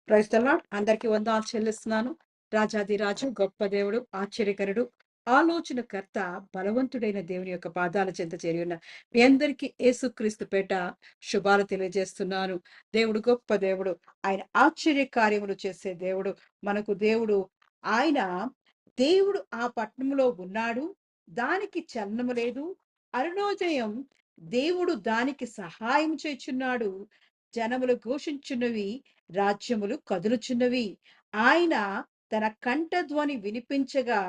Praise the lord. అందరికీ వందనాలు చెల్లిస్తున్నాను. రాజాది రాజు, గొప్ప దేవుడు, ఆశ్చర్యకరుడు, ఆలోచనకర్త, బలవంతుడైన దేవుని యొక్క పాదాల చెంత చేరి ఉన్న మీ అందరికీ యేసుక్రీస్తు పేట శుభాలు తెలియజేస్తున్నాను. దేవుడు గొప్ప దేవుడు. ఆయన ఆశ్చర్య కార్యములు చేసే దేవుడు. మనకు దేవుడు. ఆయన దేవుడు ఆ పట్టణంలో ఉన్నాడు. దానికి చలనము లేదు. అరుణోదయం దేవుడు దానికి సహాయం చేయుచున్నాడు. జనములు ఘోషించున్నవి, రాజ్యములు కదులుచున్నవి. ఆయన తన కంఠధ్వని వినిపించగా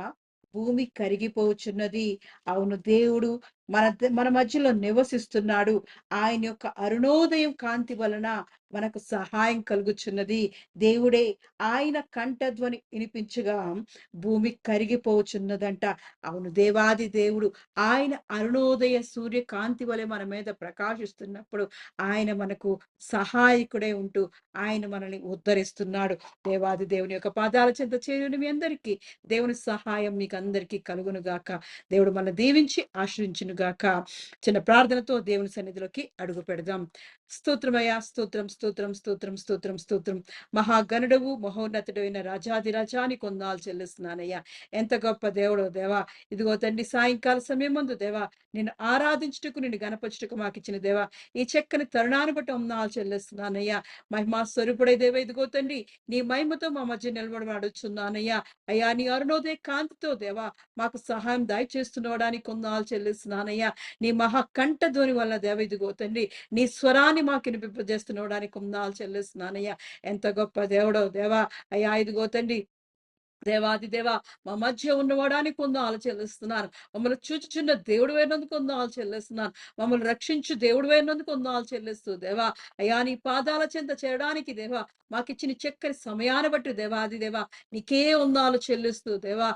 భూమి కరిగిపోచున్నది. అవును, దేవుడు మన మధ్యలో నివసిస్తున్నాడు. ఆయన యొక్క అరుణోదయం కాంతి వలన మనకు సహాయం కలుగుచున్నది. దేవుడే ఆయన కంఠధ్వని వినిపించగా భూమి కరిగిపోచున్నదంట. అవును, దేవాది దేవుడు ఆయన అరుణోదయ సూర్యకాంతి వలె మన మీద ప్రకాశిస్తున్నప్పుడు ఆయన మనకు సహాయకుడే ఉంటూ ఆయన మనల్ని ఉద్ధరిస్తున్నాడు. దేవాది దేవుని యొక్క పాదాల చెంత చేరుని మీ అందరికీ దేవుని సహాయం మీకు అందరికీ కలుగును గాక. దేవుడు మనల్ని దీవించి ఆశ్రయించును గాక. చిన్న ప్రార్థనతో దేవుని సన్నిధిలోకి అడుగు పెడదాం. స్తోత్రమయ్యా, స్తోత్రం స్తోత్రం స్తోత్రం స్తోత్రం స్తోత్రం. మహాగణుడవు, మహోన్నతుడైన రాజాది రాజాని కొందాలు చెల్లిస్తున్నానయ్యా. ఎంత గొప్ప దేవుడో దేవా. ఇదిగో తండ్రి, సాయంకాల సమయం ముందు దేవా నిన్ను ఆరాధించుటకు, నిన్ను గణపరచుటకు మాకు ఇచ్చిన దేవా ఈ చక్కని తరుణాన్ని బట్టి వందనాలు చెల్లిస్తున్నానయ్యా. మహిమా స్వరూపుడై దేవా, ఇదిగో తండ్రి నీ మహిమతో మా మధ్య నిలబడి అడుగుచున్నానయ్యా. అయ్యా, నీ అరుణోదయ కాంతితో దేవా మాకు సహాయం దయచేస్తున్నవడానికి వందనాలు చెల్లిస్తున్నానయ్యా. నీ మహాకంఠ ధ్వని వల్ల దేవ ఇదిగో తండ్రి నీ స్వరాన్ని మాకు వినిపింపజేస్తున్నవడానికి వందనాలు చెల్లిస్తున్నానయ్యా. ఎంత గొప్ప దేవుడో దేవా. అయ్యా, ఇదిగో తండ్రి దేవాది దేవా మా మధ్య ఉన్నవాడానికి కొందాలు చెల్లిస్తున్నాను. మమ్మల్ని చూచుచున్న దేవుడు అయినందుకు కొందాలు చెల్లిస్తున్నాను. మమ్మల్ని రక్షించు దేవుడు అయినందుకు కొందాలు చెల్లిస్తూ దేవా అయ్యా నీ పాదాల చెంత చేయడానికి దేవా మాకిచ్చిన చక్కని సమయాన్ని బట్టి దేవాది దేవా నీకే వందాలు చెల్లిస్తూ దేవా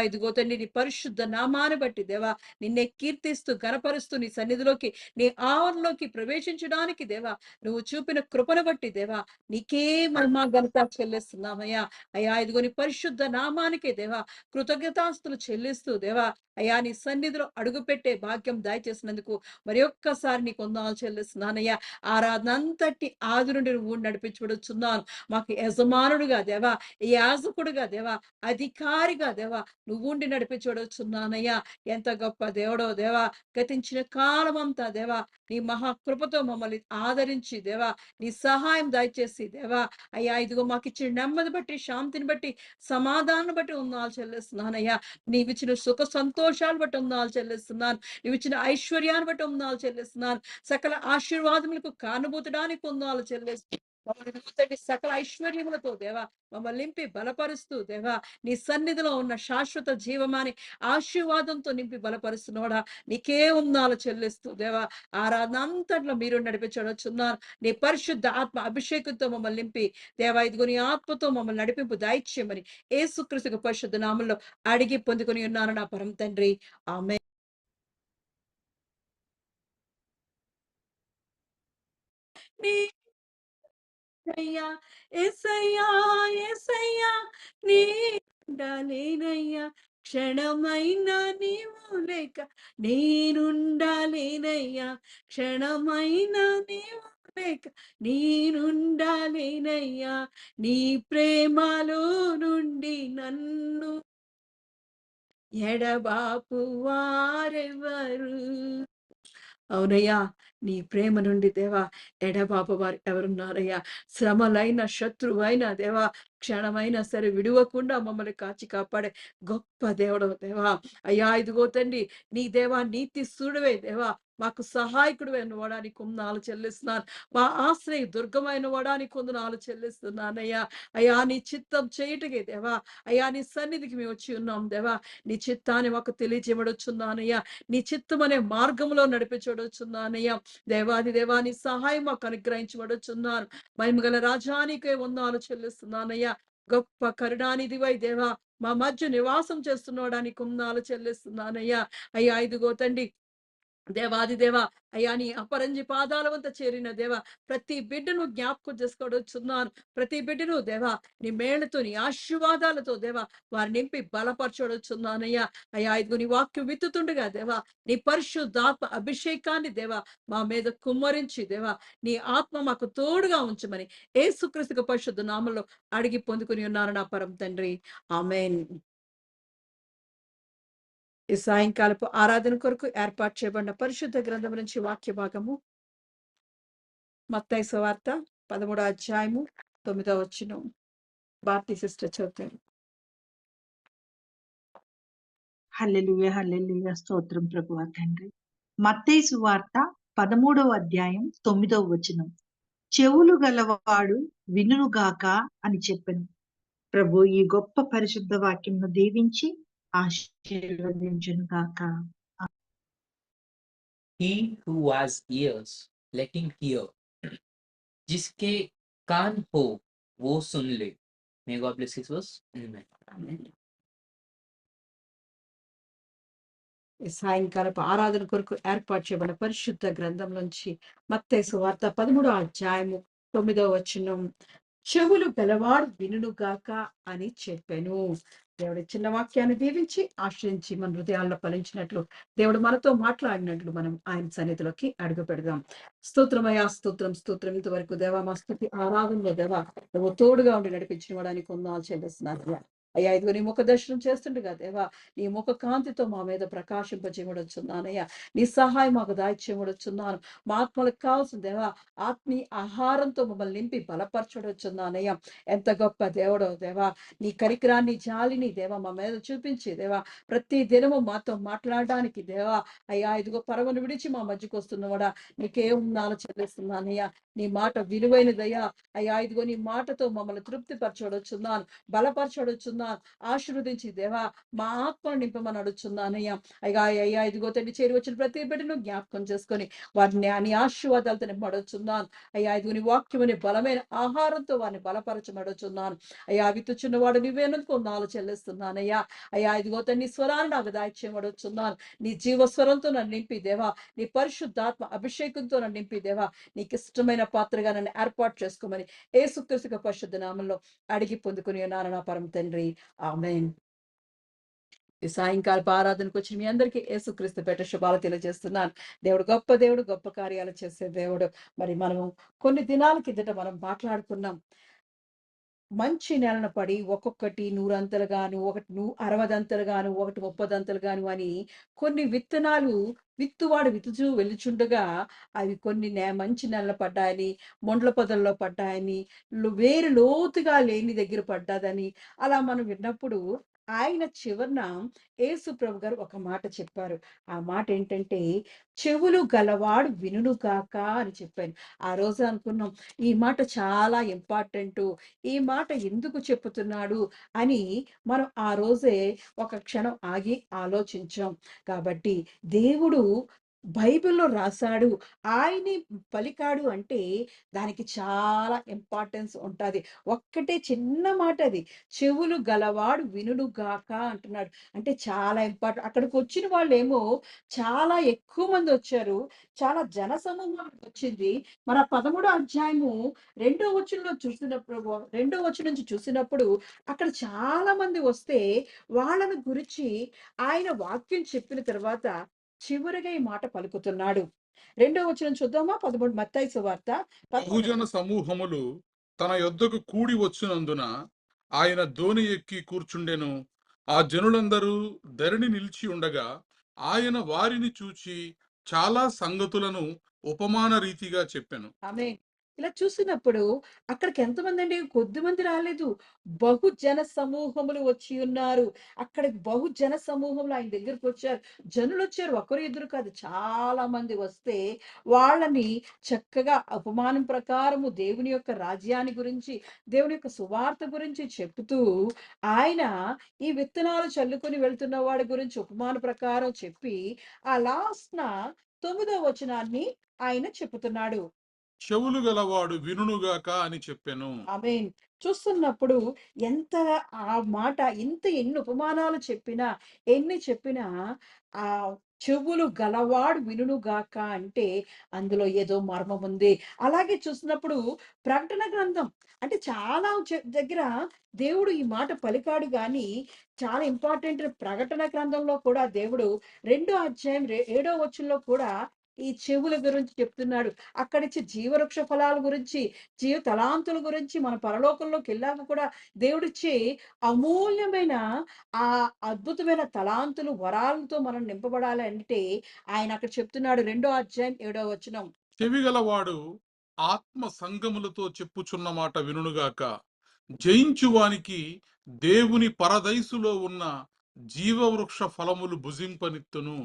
ఇదిగో తండ్రి నీ పరిశుద్ధ నామాన్ని బట్టి దేవా నిన్నే కీర్తిస్తూ గణపరుస్తూ నీ సన్నిధిలోకి నీ ఆవరణలోకి ప్రవేశించడానికి దేవా నువ్వు చూపిన కృపను బట్టి దేవా నీకే మహిమ ఘనత చెల్లిస్తున్నామయ్యా. అయ్యా, ఇదిగో నీ పరిశుద్ధ నామానికే దేవా కృతజ్ఞతాస్తులు చెల్లిస్తూ దేవా అయ్యా నీ సన్నిధిలో అడుగుపెట్టే భాగ్యం దయచేసినందుకు మరి ఒక్కసారి నీ కొందాలు చెల్లిస్తున్నానయ్యా. ఆరాధన అంతటి ఆది నుండి నువ్వు నడిపించబడుచున్నాను. మాకు యజమానుడుగా దేవా, యాజకుడుగా దేవా, అధికారిగా దేవా నువ్వు ఉండి నడిపించబడుచున్నానయ్యా. ఎంత గొప్ప దేవుడో దేవా. గతించిన కాలం అంతా దేవా నీ మహాకృపతో మమ్మల్ని ఆదరించి దేవా నీ సహాయం దయచేసి దేవా అయ్యా ఇదిగో మాకు ఇచ్చిన నెమ్మది బట్టి, శాంతిని బట్టి, సమాధానం బట్టి వందనాలు చెల్లిస్తున్నానయ్యా. నీవిచ్చిన సుఖ సంతోషాలు బట్టి వందనాలు చెల్లిస్తున్నాను. నీవిచ్చిన ఐశ్వర్యాన్ని బట్టి వందనాలు చెల్లిస్తున్నాను. సకల ఆశీర్వాదములకు కానుబూతడానికి వందనాలు చెల్లిస్తున్నాను. మమ్మల్ని సకల ఐశ్వర్యములతో దేవా మమ్మల్ని నింపి బలపరుస్తూ దేవా నీ సన్నిధిలో ఉన్న శాశ్వత జీవమాని ఆశీర్వాదంతో నింపి బలపరుస్తున్నాడా నీకే వందనాలు చెల్లిస్తూ దేవా ఆరాధన అంతట్లో మీరు నడిపించవచ్చున్నారు. నీ పరిశుద్ధ ఆత్మ అభిషేకంతో మమ్మల్ని నింపి దేవా ఇదిగో నీ ఆత్మతో మమ్మల్ని నడిపింపు దయచేయమని యేసుక్రీస్తు పరిశుద్ధ నామంలో అడిగి పొందుకొని ఉన్నాను నా పరమ తండ్రి. ఆమేన్. యేసయ్యా యేసయ్యా యేసయ్యా నేనుండలేనయ్యా. క్షణమైనా నీవు లేక నేనుండలేనయ్యా. క్షణమైనా నీవు లేక నేనుండలేనయ్యా. నీ ప్రేమలో నుండి నన్ను ఎడబాపు వారెవరు. అవునయ్యా, నీ ప్రేమ నుండి దేవా ఎడబాపు వారు ఎవరున్నారయ్యా. శ్రమలైన శత్రువైన దేవా క్షణమైనా సరే విడువకుండా మమ్మల్ని కాచి కాపాడే గొప్ప దేవుడు దేవా. అయ్యా ఇదిగో తండ్రి నీ దేవా నీతి సూడువే దేవా మాకు సహాయకుడు అయిన వాడానికి కొందనాలు చెల్లిస్తున్నాను. మా ఆశ్రయ దుర్గమైన వాడానికి కొందనాలు చెల్లిస్తున్నానయ్యా. అయ్యా నీ చిత్తం చేయుటకే దేవా అయ్యా నీ సన్నిధికి మేము వచ్చి ఉన్నాం దేవా. నీ చిత్తాన్ని మాకు తెలియజేయబడుచున్నానయ్యా. నీ చిత్తం అనే మార్గంలో నడిపించబడుచున్నానయ్యా. దేవాది దేవాని సహాయం మాకు అనుగ్రహించబడుచున్నాను. మహిమగల రాజానికే వందనాలు చెల్లిస్తున్నానయ్యా. గొప్ప కరుణానిధివై దేవా మా మధ్య నివాసం చేస్తున్నవాడానికి వందనాలు చెల్లిస్తున్నానయ్యా. అయ్యా ఇదిగో తండ్రి దేవాది దేవ అయ్యా నీ అపరంజి పాదాల వద్ద చేరిన దేవ ప్రతి బిడ్డను జ్ఞాపకం చేసుకోవచ్చున్నాను. ప్రతి బిడ్డను దేవ నీ మేళ్లతో నీ ఆశీర్వాదాలతో దేవ వారి నింపి బలపరచొచ్చున్నానయ్యా. అయ్యా ఇదిగో నీ వాక్యం విత్తుతుండగా దేవ నీ పరిశుద్ధాత్మ అభిషేకాన్ని దేవ మా మీద కుమ్మరించి దేవ నీ ఆత్మ మాకు తోడుగా ఉంచమని యేసుక్రీస్తు పరిశుద్ధ నామంలో అడిగి పొందుకుని ఉన్నారు నా పరమ తండ్రి. ఆమేన్. ఈ సాయంకాలపు ఆరాధన కొరకు ఏర్పాటు చేయబడిన పరిశుద్ధ గ్రంథం నుంచి వాక్య భాగము మత్తయి సువార్త 13వ అధ్యాయము 9వ వచనం. భారతీ సిస్టర్ చదువుతారు. హల్లెలూయా హల్లెలూయా స్తోత్రం ప్రభువా తండ్రి. మత్తయి సువార్త 13వ అధ్యాయం 9వ వచనం. చెవులు గలవాడు వినుగాక అని చెప్పెను. ప్రభు ఈ గొప్ప పరిశుద్ధ వాక్యంను దీవించి ఆశీర్వదించును గాక. He who has ears, let him hear. जिसके कान हो वो सुन ले. May God bless his verse. Amen. ఈ సాయంకాలపు ఆరాధన కొరకు ఏర్పాటు చేయబడిన పరిశుద్ధ గ్రంథం నుంచి మత్తయి సువార్త 13వ అధ్యాయము 9వ వచనం. చెవులు గలవాడు వినుగాక అని చెప్పాను. దేవుడి చిన్న వాక్యాన్ని దీవించి ఆశ్రయించి మన హృదయాల్లో ఫలించినట్లు దేవుడు మనతో మాట్లాడినట్లు మనం ఆయన సన్నిధిలోకి అడుగు పెడదాం. స్తోత్రమయ్యా స్తోత్రం స్తోత్రం. ఇంతవరకు దేవా మా స్తుతి ఆరాధనలో దేవా నువ్వు తోడుగా ఉండి నడిపించిన వాడానికి కొందాలు చెల్లిస్తున్నారు. అయ్యా ఇదిగో నీ ముఖ దర్శనం చేస్తుండగా దేవా నీ ముఖ కాంతితో మా మీద ప్రకాశింపజేయవచ్చున్నానయ్యా. నీ సహాయం మాకు దాయిచ్చేయవచ్చున్నాను. మా ఆత్మలకు కావాల్సిన దేవా ఆత్మీయ ఆహారంతో మమ్మల్ని నింపి బలపరచవచ్చున్నానయ్యా. ఎంత గొప్ప దేవుడో దేవా. నీ కరికరాన్ని జాలిని దేవా మా మీద చూపించి దేవా ప్రతి దినము మాతో మాట్లాడడానికి దేవా అయ్యా ఇదిగో పరమను విడిచి మా మధ్యకు వస్తున్నవాడా నీకే ఉన్నాలో చెల్లిస్తున్నానయ్యా. నీ మాట విలువైనదయ్యా. అయ్యా ఇదిగో నీ మాటతో మమ్మల్ని తృప్తిపరచవచ్చున్నాను, బలపరచవచ్చున్నాను, ఆశీర్వదించి దేవా మా ఆత్మను నింపమని అడుగుచున్నానయ్యా. అయ్యా అయ్యా ఇదిగో తండ్రి చేరి వచ్చిన ప్రతి బిడ్డను జ్ఞాపకం చేసుకొని వారిని నీ ఆశీర్వాదాలతో నింపడుచున్నాను. అయ్యా ఇదిగో నీ వాక్యముని బలమైన ఆహారంతో వారిని బలపరచమడుచున్నాను. అయ్యా విత్తుచున్న వాడు నువ్వేనందుకు నాలు చెల్లిస్తున్నానయ్యా. అయ్యా ఇదిగో తండ్రి స్వరాన్ని నాకు దాయిచ్చేయమడుచున్నాను. నీ జీవస్వరంతో నన్ను నింపి దేవా నీ పరిశుద్ధాత్మ అభిషేకంతో నన్ను నింపి దేవా నీకు ఇష్టమైన పాత్రగా నన్ను ఏర్పాటు చేసుకోమని యేసుక్రీస్తు పరిశుద్ధ నామంలో అడిగి పొందుకుని ఉన్నాను నా పరమ తండ్రి. ఆమేన్. ఈ సాయంకాలపు ఆరాధనకు వచ్చి మీ అందరికీ యేసుక్రీస్తు పేట శుభాలు తెలియజేస్తున్నాను. దేవుడు గొప్ప కార్యాలు చేసే దేవుడు. మరి మనము కొన్ని దినాల కిందట మనం మాట్లాడుకున్నాం. మంచి నేలన పడి ఒక్కొక్కటి 100 అంతలు గాను, ఒకటి 60 అంతలు గాను, ఒకటి 30 అంతలు గాను అని కొన్ని విత్తనాలు విత్తువాడు విత్తుచూ వెళ్ళుచుండగా అవి కొన్ని మంచి నేలన పడ్డాయని, మొండ్ల పొదల్లో పడ్డాయని, వేరు లోతుగా లేని దగ్గర పడ్డాదని అలా మనం విన్నప్పుడు ఆయన చివరన యేసు ప్రభు గారు ఒక మాట చెప్పారు. ఆ మాట ఏంటంటే చెవులు గలవాడు వినుగాక అని చెప్పాను. ఆ రోజు అనుకున్నాం ఈ మాట చాలా ఇంపార్టెంటు. ఈ మాట ఎందుకు చెప్పుతున్నాడు అని మనం ఆ రోజే ఒక క్షణం ఆగి ఆలోచించాం. కాబట్టి దేవుడు బైబిల్‌లో రాసాడు, ఆయనే పలికాడు అంటే దానికి చాలా ఇంపార్టెన్స్ ఉంటాది. ఒక్కటే చిన్న మాట అది. చెవులు గలవాడు వినుగాక అంటున్నాడు. అంటే చాలా ఇంపార్టెంట్. అక్కడికొచ్చిన వాళ్ళేమో చాలా ఎక్కువ మందొచ్చారు. చాలా జనసమూహం వచ్చింది. మరి ఆ 13 అధ్యాయము రెండో వచనం నుంచి చూసినప్పుడు అక్కడ చాలా మంది వస్తే వాళ్ళను గురించి ఆయన వాక్యం చెప్పిన తర్వాత చివరిగా ఈ మాట పలుకుతున్నాడు. రెండో వచనం చూద్దామా? 13 మత్తయి సువార్త బహుజన సమూహములు తన యొద్దకు కూడి వచ్చినందున ఆయన దోణి ఎక్కి కూర్చుండెను. ఆ జనులందరూ ధరణి నిలిచి ఉండగా ఆయన వారిని చూచి చాలా సంగతులను ఉపమాన రీతిగా చెప్పెను. ఆమేన్. ఇలా చూసినప్పుడు అక్కడికి ఎంతమంది అండి? కొద్దిమంది రాలేదు. బహుజన సమూహములు వచ్చి ఉన్నారు. అక్కడికి బహుజన సమూహములు ఆయన దగ్గరికి వచ్చారు. జనులొచ్చారు. ఒకరు ఇద్దరు కాదు. చాలా మంది వస్తే వాళ్ళని చక్కగా ఉపమానం ప్రకారము దేవుని యొక్క రాజ్యాన్ని గురించి, దేవుని యొక్క సువార్త గురించి చెప్తూ ఆయన ఈ విత్తనాలు చల్లుకొని వెళ్తున్న వాడి గురించి ఉపమాన ప్రకారం చెప్పి ఆ లాస్ట్‌న 9వ వచనాన్ని ఆయన చెప్పుతున్నాడు. చెవులు గలవాడు వినుగాక అని చెప్పెను. ఆమేన్. చూస్తున్నప్పుడు ఎంత ఆ మాట ఎన్ని ఉపమానాలు చెప్పినా, ఎన్ని చెప్పినా చెవులు గలవాడు వినుగాక అంటే అందులో ఏదో మర్మం ఉంది. అలాగే చూసినప్పుడు ప్రకటన గ్రంథం అంటే చాలా దగ్గర దేవుడు ఈ మాట పలికాడు గాని చాలా ఇంపార్టెంట్. ప్రకటన గ్రంథంలో కూడా దేవుడు 2వ అధ్యాయం 7వ వచనంలో కూడా ఈ చెవుల గురించి చెప్తున్నాడు. అక్కడిచ్చి జీవవృక్ష ఫలాల గురించి, జీవ తలాంతుల గురించి, మన పరలోకంలోకి వెళ్ళాక కూడా దేవుడిచ్చే అమూల్యమైన ఆ అద్భుతమైన తలాంతులు, వరాలతో మనం నింపబడాలి అంటే ఆయన అక్కడ చెప్తున్నాడు 2వ అధ్యాయం 7వ వచనం. చెవిగలవాడు ఆత్మ సంగములతో చెప్పుచున్న మాట వినుగాక. జయించువానికి దేవుని పరదైసులో ఉన్న జీవవృక్ష ఫలములు భుజింపనిత్తును.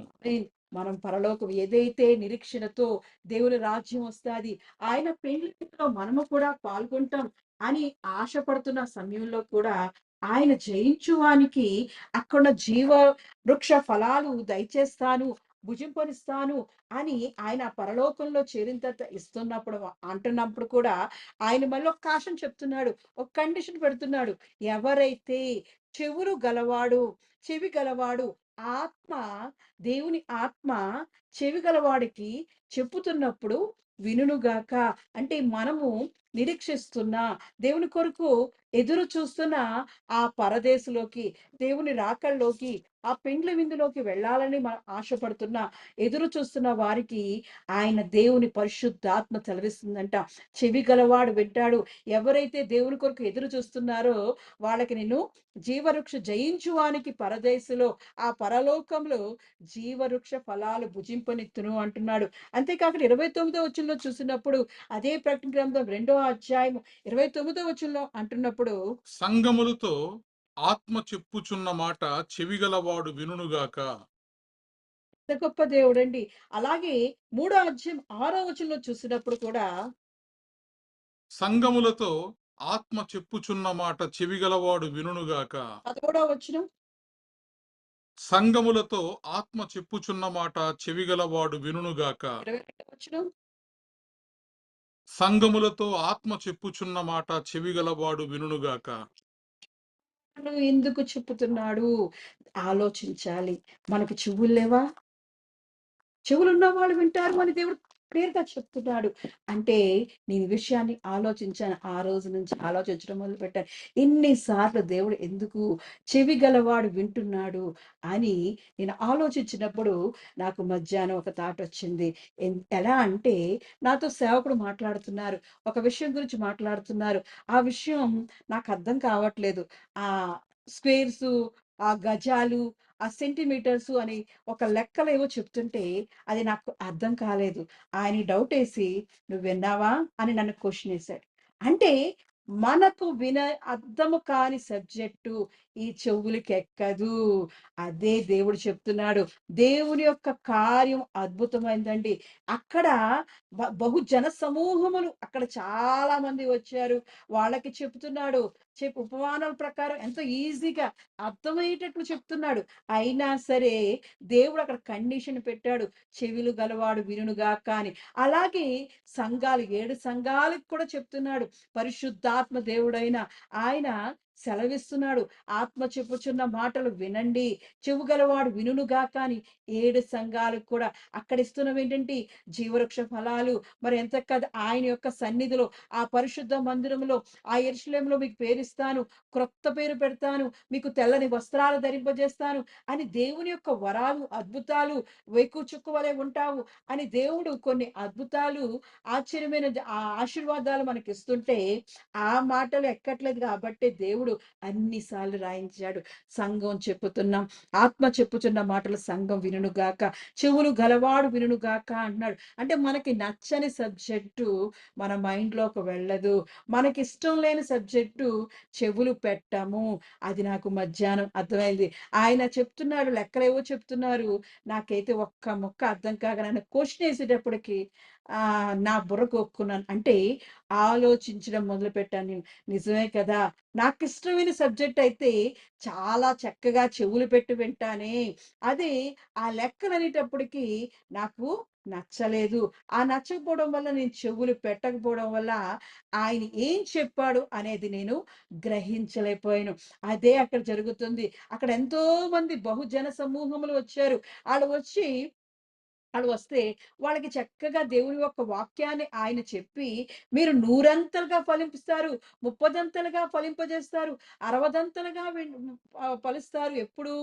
మనం పరలోకం ఏదైతే నిరీక్షణతో దేవుని రాజ్యం వస్తాది, ఆయన పెళ్లిలో మనము కూడా పాల్గొంటాం అని ఆశపడుతున్న సమయంలో కూడా ఆయన జయించువానికి అక్కడ జీవ వృక్ష ఫలాలు దయచేస్తాను, భుజింపనిస్తాను అని ఆయన పరలోకంలో చేరిన తర్వాత ఇస్తున్నప్పుడు అంటున్నప్పుడు కూడా ఆయన మళ్ళీ ఒక కాషన్ చెప్తున్నాడు, ఒక కండిషన్ పెడుతున్నాడు. ఎవరైతే చెవులు గలవాడు, చెవి గలవాడు, ఆత్మ దేవుని ఆత్మ చెవి గలవాడికి చెప్పుతున్నప్పుడు వినుగాక అంటే మనము నిరీక్షిస్తున్న దేవుని కొరకు ఎదురు చూస్తున్న ఆ పరదేశంలోకి, దేవుని రాకల్లోకి, ఆ పెండ్ల విందులోకి వెళ్ళాలని మనం ఆశపడుతున్న, ఎదురు చూస్తున్న వారికి ఆయన దేవుని పరిశుద్ధాత్మ సెలవిస్తుందంట. చెవి గలవాడు వింటాడు. ఎవరైతే దేవుని కొరకు ఎదురు చూస్తున్నారో వాళ్ళకి నేను జీవవృక్ష జయించువానికి పరదేశంలో, ఆ పరలోకంలో జీవవృక్ష ఫలాలు భుజింపనిత్తును అంటున్నాడు. అంతేకాకుండా 29వ వచనంలో చూసినప్పుడు అదే ప్రకటన గ్రంథం 2వ అధ్యాయం 29వ వచనంలో అంటున్నప్పుడు సంగములతో ఆత్మ చెప్పుచున్న మాట చెవిగలవాడు వినుగాక. ఎంత గొప్ప దేవుడండి. అలాగే 3వ అధ్యాయం 6వ వచనంలో చూసినప్పుడు కూడా సంగములతో ఆత్మ చెప్పుచున్న మాట చెవిగలవాడు వినుగాక. 13వ వచనం, సంగములతో ఆత్మ చెప్పుచున్న మాట చెవిగలవాడు వినుగాక. 22వ వచనం, సంగములతో ఆత్మ చెప్పుచున్న మాట చెవిగలవాడు వినుగాక. ఎందుకు చెప్పుతున్నాడు ఆలోచించాలి. మనకి చెవులు లేవా? చెవులున్న వాళ్ళు వింటారు అని దేవుడు క్లియర్‌గా చెప్తున్నాడు. అంటే నేను ఈ విషయాన్ని ఆలోచించాను. ఆ రోజు నుంచి ఆలోచించడం మొదలుపెట్టాను. ఇన్ని సార్లు దేవుడు ఎందుకు చెవి గలవాడు వింటున్నాడు అని నేను ఆలోచించినప్పుడు నాకు మధ్యాహ్నం ఒక థాట్ వచ్చింది. ఎలా అంటే నాతో సేవకుడు మాట్లాడుతున్నారు. ఒక విషయం గురించి మాట్లాడుతున్నారు. ఆ విషయం నాకు అర్థం కావట్లేదు. ఆ స్క్వేర్సు, ఆ గజాలు, ఆ సెంటీమీటర్సు అని ఒక లెక్కలేవో చెప్తుంటే అది నాకు అర్థం కాలేదు. ఆయన డౌటేసి "నువ్వు విన్నావా?" అని నన్ను క్వెషన్ ఏసాడు. అంటే మనకు అర్థము కాని సబ్జెక్టు ఈ చెవులకెక్కదు. అదే దేవుడు చెప్తున్నాడు. దేవుని యొక్క కార్యం అద్భుతమైందండి. అక్కడ బహుజన సమూహములు అక్కడ చాలా మంది వచ్చారు. వాళ్ళకి చెప్తున్నాడు. ఉపమానాల ప్రకారం ఎంతో ఈజీగా అర్థమయ్యేటట్లు చెప్తున్నాడు. అయినా సరే దేవుడు అక్కడ కండిషన్ పెట్టాడు. చెవులు గలవాడు వినుగాక అని. అలాగే సంఘాలు 7 సంఘాలకు కూడా చెప్తున్నాడు. పరిశుద్ధాత్మ దేవుడైన ఆయన సెలవిస్తున్నాడు. ఆత్మ చెప్పుచున్న మాటలు వినండి. చెవు గలవాడు వినుగాక అని 7 సంఘాలకు కూడా అక్కడ ఇస్తున్నవి ఏంటంటే జీవవృక్ష ఫలాలు. మరి ఎంత కదా ఆయన యొక్క సన్నిధిలో ఆ పరిశుద్ధ మందిరంలో ఆ యెరూషలేములో మీకు పేరిస్తాను. క్రొత్త పేరు పెడతాను. మీకు తెల్లని వస్త్రాలు ధరింపజేస్తాను అని దేవుని యొక్క వరాలు, అద్భుతాలు వేకువ చుక్క వలె ఉంటావు అని దేవుడు కొన్ని అద్భుతాలు, ఆశ్చర్యమైన ఆ ఆశీర్వాదాలు మనకిస్తుంటే ఆ మాటలు ఎక్కట్లేదు కాబట్టి దేవుడు అన్ని సార్లు రాయించాడు. సంఘం చెప్పుతున్నాం. ఆత్మ చెప్పుచున్న మాటలు సంఘం వినుగాక. చెవులు గలవాడు వినుగాక అంటున్నాడు. అంటే మనకి నచ్చని సబ్జెక్టు మన మైండ్‌లోకి వెళ్ళదు. మనకిష్టం లేని సబ్జెక్టు చెవులు పెట్టము. అది నాకు మధ్యాహ్నం అర్థమైంది. ఆయన చెప్తున్నాడు, లెక్కలేవో చెప్తున్నారు. నాకైతే ఒక్క ముక్క అర్థం కాక నన్ను క్వెషన్ ఏసేటప్పటికి నా బుర్ర గోక్కున్నాను. అంటే ఆలోచించడం మొదలుపెట్టాను నేను. నిజమే కదా! నాకు ఇష్టమైన సబ్జెక్ట్ అయితే చాలా చక్కగా చెవులు పెట్టి వింటానే. అది ఆ లెక్కలనేటప్పటికి నాకు నచ్చలేదు. ఆ నచ్చకపోవడం వల్ల నేను చెవులు పెట్టకపోవడం వల్ల ఆయన ఏం చెప్పాడు అనేది నేను గ్రహించలేకపోయాను. అదే అక్కడ జరుగుతుంది. అక్కడ ఎంతో మంది బహుజన సమూహములు వచ్చారు. ఆళ్ళు వస్తే వాళ్ళకి చక్కగా దేవుని యొక్క వాక్యాన్ని ఆయన చెప్పి, మీరు నూరంతలుగా ఫలింపుస్తారు, ముప్పదంతలుగా ఫలింపజేస్తారు, అరవదంతలుగా ఫలిస్తారు. ఎప్పుడు?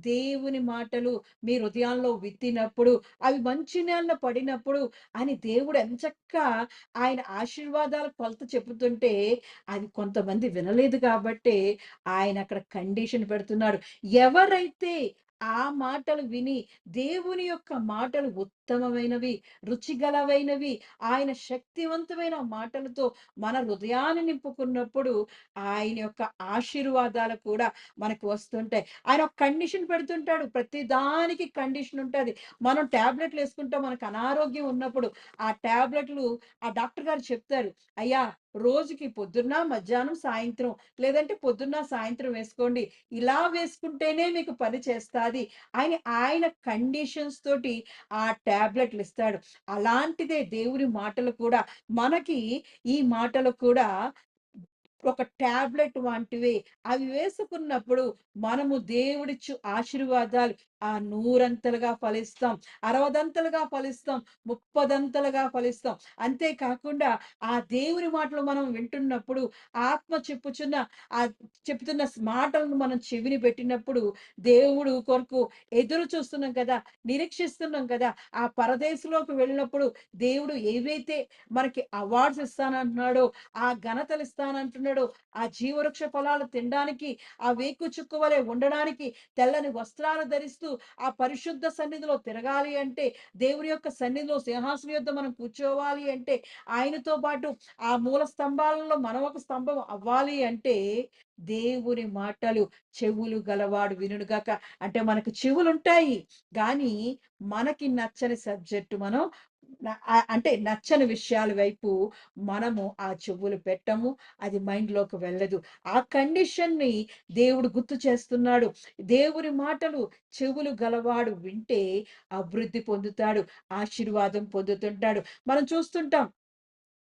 దేవుని మాటలు మీ హృదయాల్లో విత్తినప్పుడు, అవి మంచి నేలలో పడినప్పుడు అని దేవుడు ఎంచక్కా ఆయన ఆశీర్వాదాల కొలత చెప్పుతుంటే, అది కొంతమంది వినలేదు కాబట్టే ఆయన అక్కడ కండిషన్ పెడుతున్నాడు. ఎవరైతే ఆ మాటలు విని దేవుని యొక్క మాటలు ఉత్తమమైనవి, రుచిగలవైనవి, ఆయన శక్తివంతమైన మాటలతో మన హృదయాన్ని నింపుకున్నప్పుడు ఆయన యొక్క ఆశీర్వాదాలు కూడా మనకు వస్తుంటాయి. ఆయన ఒక కండిషన్ పెడుతుంటాడు. ప్రతి దానికి కండిషన్ ఉంటది. మనం టాబ్లెట్లు యేసుకుంటాం మనకు అనారోగ్యం ఉన్నప్పుడు. ఆ టాబ్లెట్లు ఆ డాక్టర్ గారు చెప్తారు. "అయ్యా! రోజుకి పొద్దున్న, మధ్యాహ్నం, సాయంత్రం లేదంటే పొద్దున్న, సాయంత్రం వేసుకోండి. ఇలా వేసుకుంటేనే మీకు పని చేస్తాది" అని ఆయన కండిషన్స్ తోటి ఆ టాబ్లెట్లు ఇస్తాడు. అలాంటిదే దేవుని మాటలు కూడా మనకి ఈ మాటలు కూడా ఒక టాబ్లెట్ వంటివి. అవి వేసుకున్నప్పుడు మనము దేవుడిచ్చు ఆశీర్వాదాలు నూరంతలుగా ఫలిస్తాం, అరవదంతలుగా ఫలిస్తాం, ముప్పదంతలుగా ఫలిస్తాం. అంతే కాకుండా ఆ దేవుని మాటలు మనం వింటున్నప్పుడు ఆత్మ చెప్పుతున్న మాటలను మనం చెవిని పెట్టినప్పుడు దేవుడు కొరకు ఎదురు చూస్తున్నాం కదా! నిరీక్షిస్తున్నాం కదా! ఆ పరదేశంలోకి వెళ్ళినప్పుడు దేవుడు ఏవైతే మనకి అవార్డ్స్ ఇస్తానంటున్నాడో, ఆ ఘనతలు ఇస్తానంటున్నాడో, ఆ జీవవృక్ష ఫలాలు తినడానికి, ఆ వేకు చుక్క వలె ఉండడానికి, తెల్లని వస్త్రాలు ధరిస్తూ ఆ పరిశుద్ధ సన్నిధిలో తిరగాలి అంటే, దేవుని యొక్క సన్నిధిలో సింహాసనం యొద్ద మనం కూర్చోవాలి అంటే, ఆయనతో పాటు ఆ మూల స్తంభాలలో మనం ఒక స్తంభం అవ్వాలి అంటే, దేవుని మాటలు చెవులు గలవాడు వినుగాక. అంటే మనకు చెవులుంటాయి. గానీ మనకి నచ్చని సబ్జెక్ట్ మనం అంటే నచ్చని విషయాల వైపు మనము ఆ చెవులు పెట్టము. అది మైండ్‌లోకి వెళ్ళదు. ఆ కండిషన్‌ని దేవుడు గుర్తు చేస్తున్నాడు. దేవుని మాటలు చెవులు గలవాడు వింటే అభివృద్ధి పొందుతాడు. ఆశీర్వాదం పొందుతుంటాడు. మనం చూస్తుంటాం.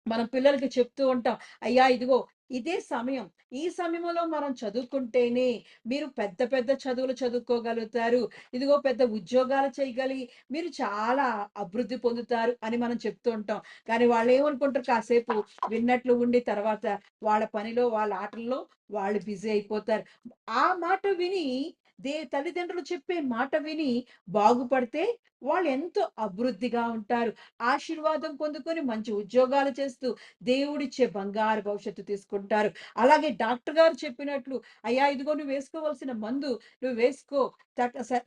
మనం పిల్లలకి చెప్తూ ఉంటాం. అయ్యా! ఇదిగో ఇదే సమయం. ఈ సమయంలో మనం చదువుకుంటేనే మీరు పెద్ద పెద్ద చదువులు చదువుకోగలుగుతారు. ఇదిగో పెద్ద ఉద్యోగాలు చేయగలిగి మీరు చాలా అభివృద్ధి పొందుతారు అని మనం చెప్తూ ఉంటాం. కానీ వాళ్ళేమనుకుంటారు కాసేపు విన్నట్లు ఉండి తర్వాత వాళ్ళ పనిలో, వాళ్ళ ఆటల్లో వాళ్ళు బిజీ అయిపోతారు. ఆ మాట విని తల్లిదండ్రులు చెప్పే మాట విని బాగుపడితే వాళ్ళెంతో అభివృద్ధిగా ఉంటారు. ఆశీర్వాదం పొందుకొని మంచి ఉద్యోగాలు చేస్తూ దేవుడిచ్చే బంగారు భవిష్యత్తు తీసుకుంటారు. అలాగే డాక్టర్ గారు చెప్పినట్లు, "అయ్యా! ఇదిగో నువ్వు వేసుకోవాల్సిన మందు నువ్వు వేసుకో.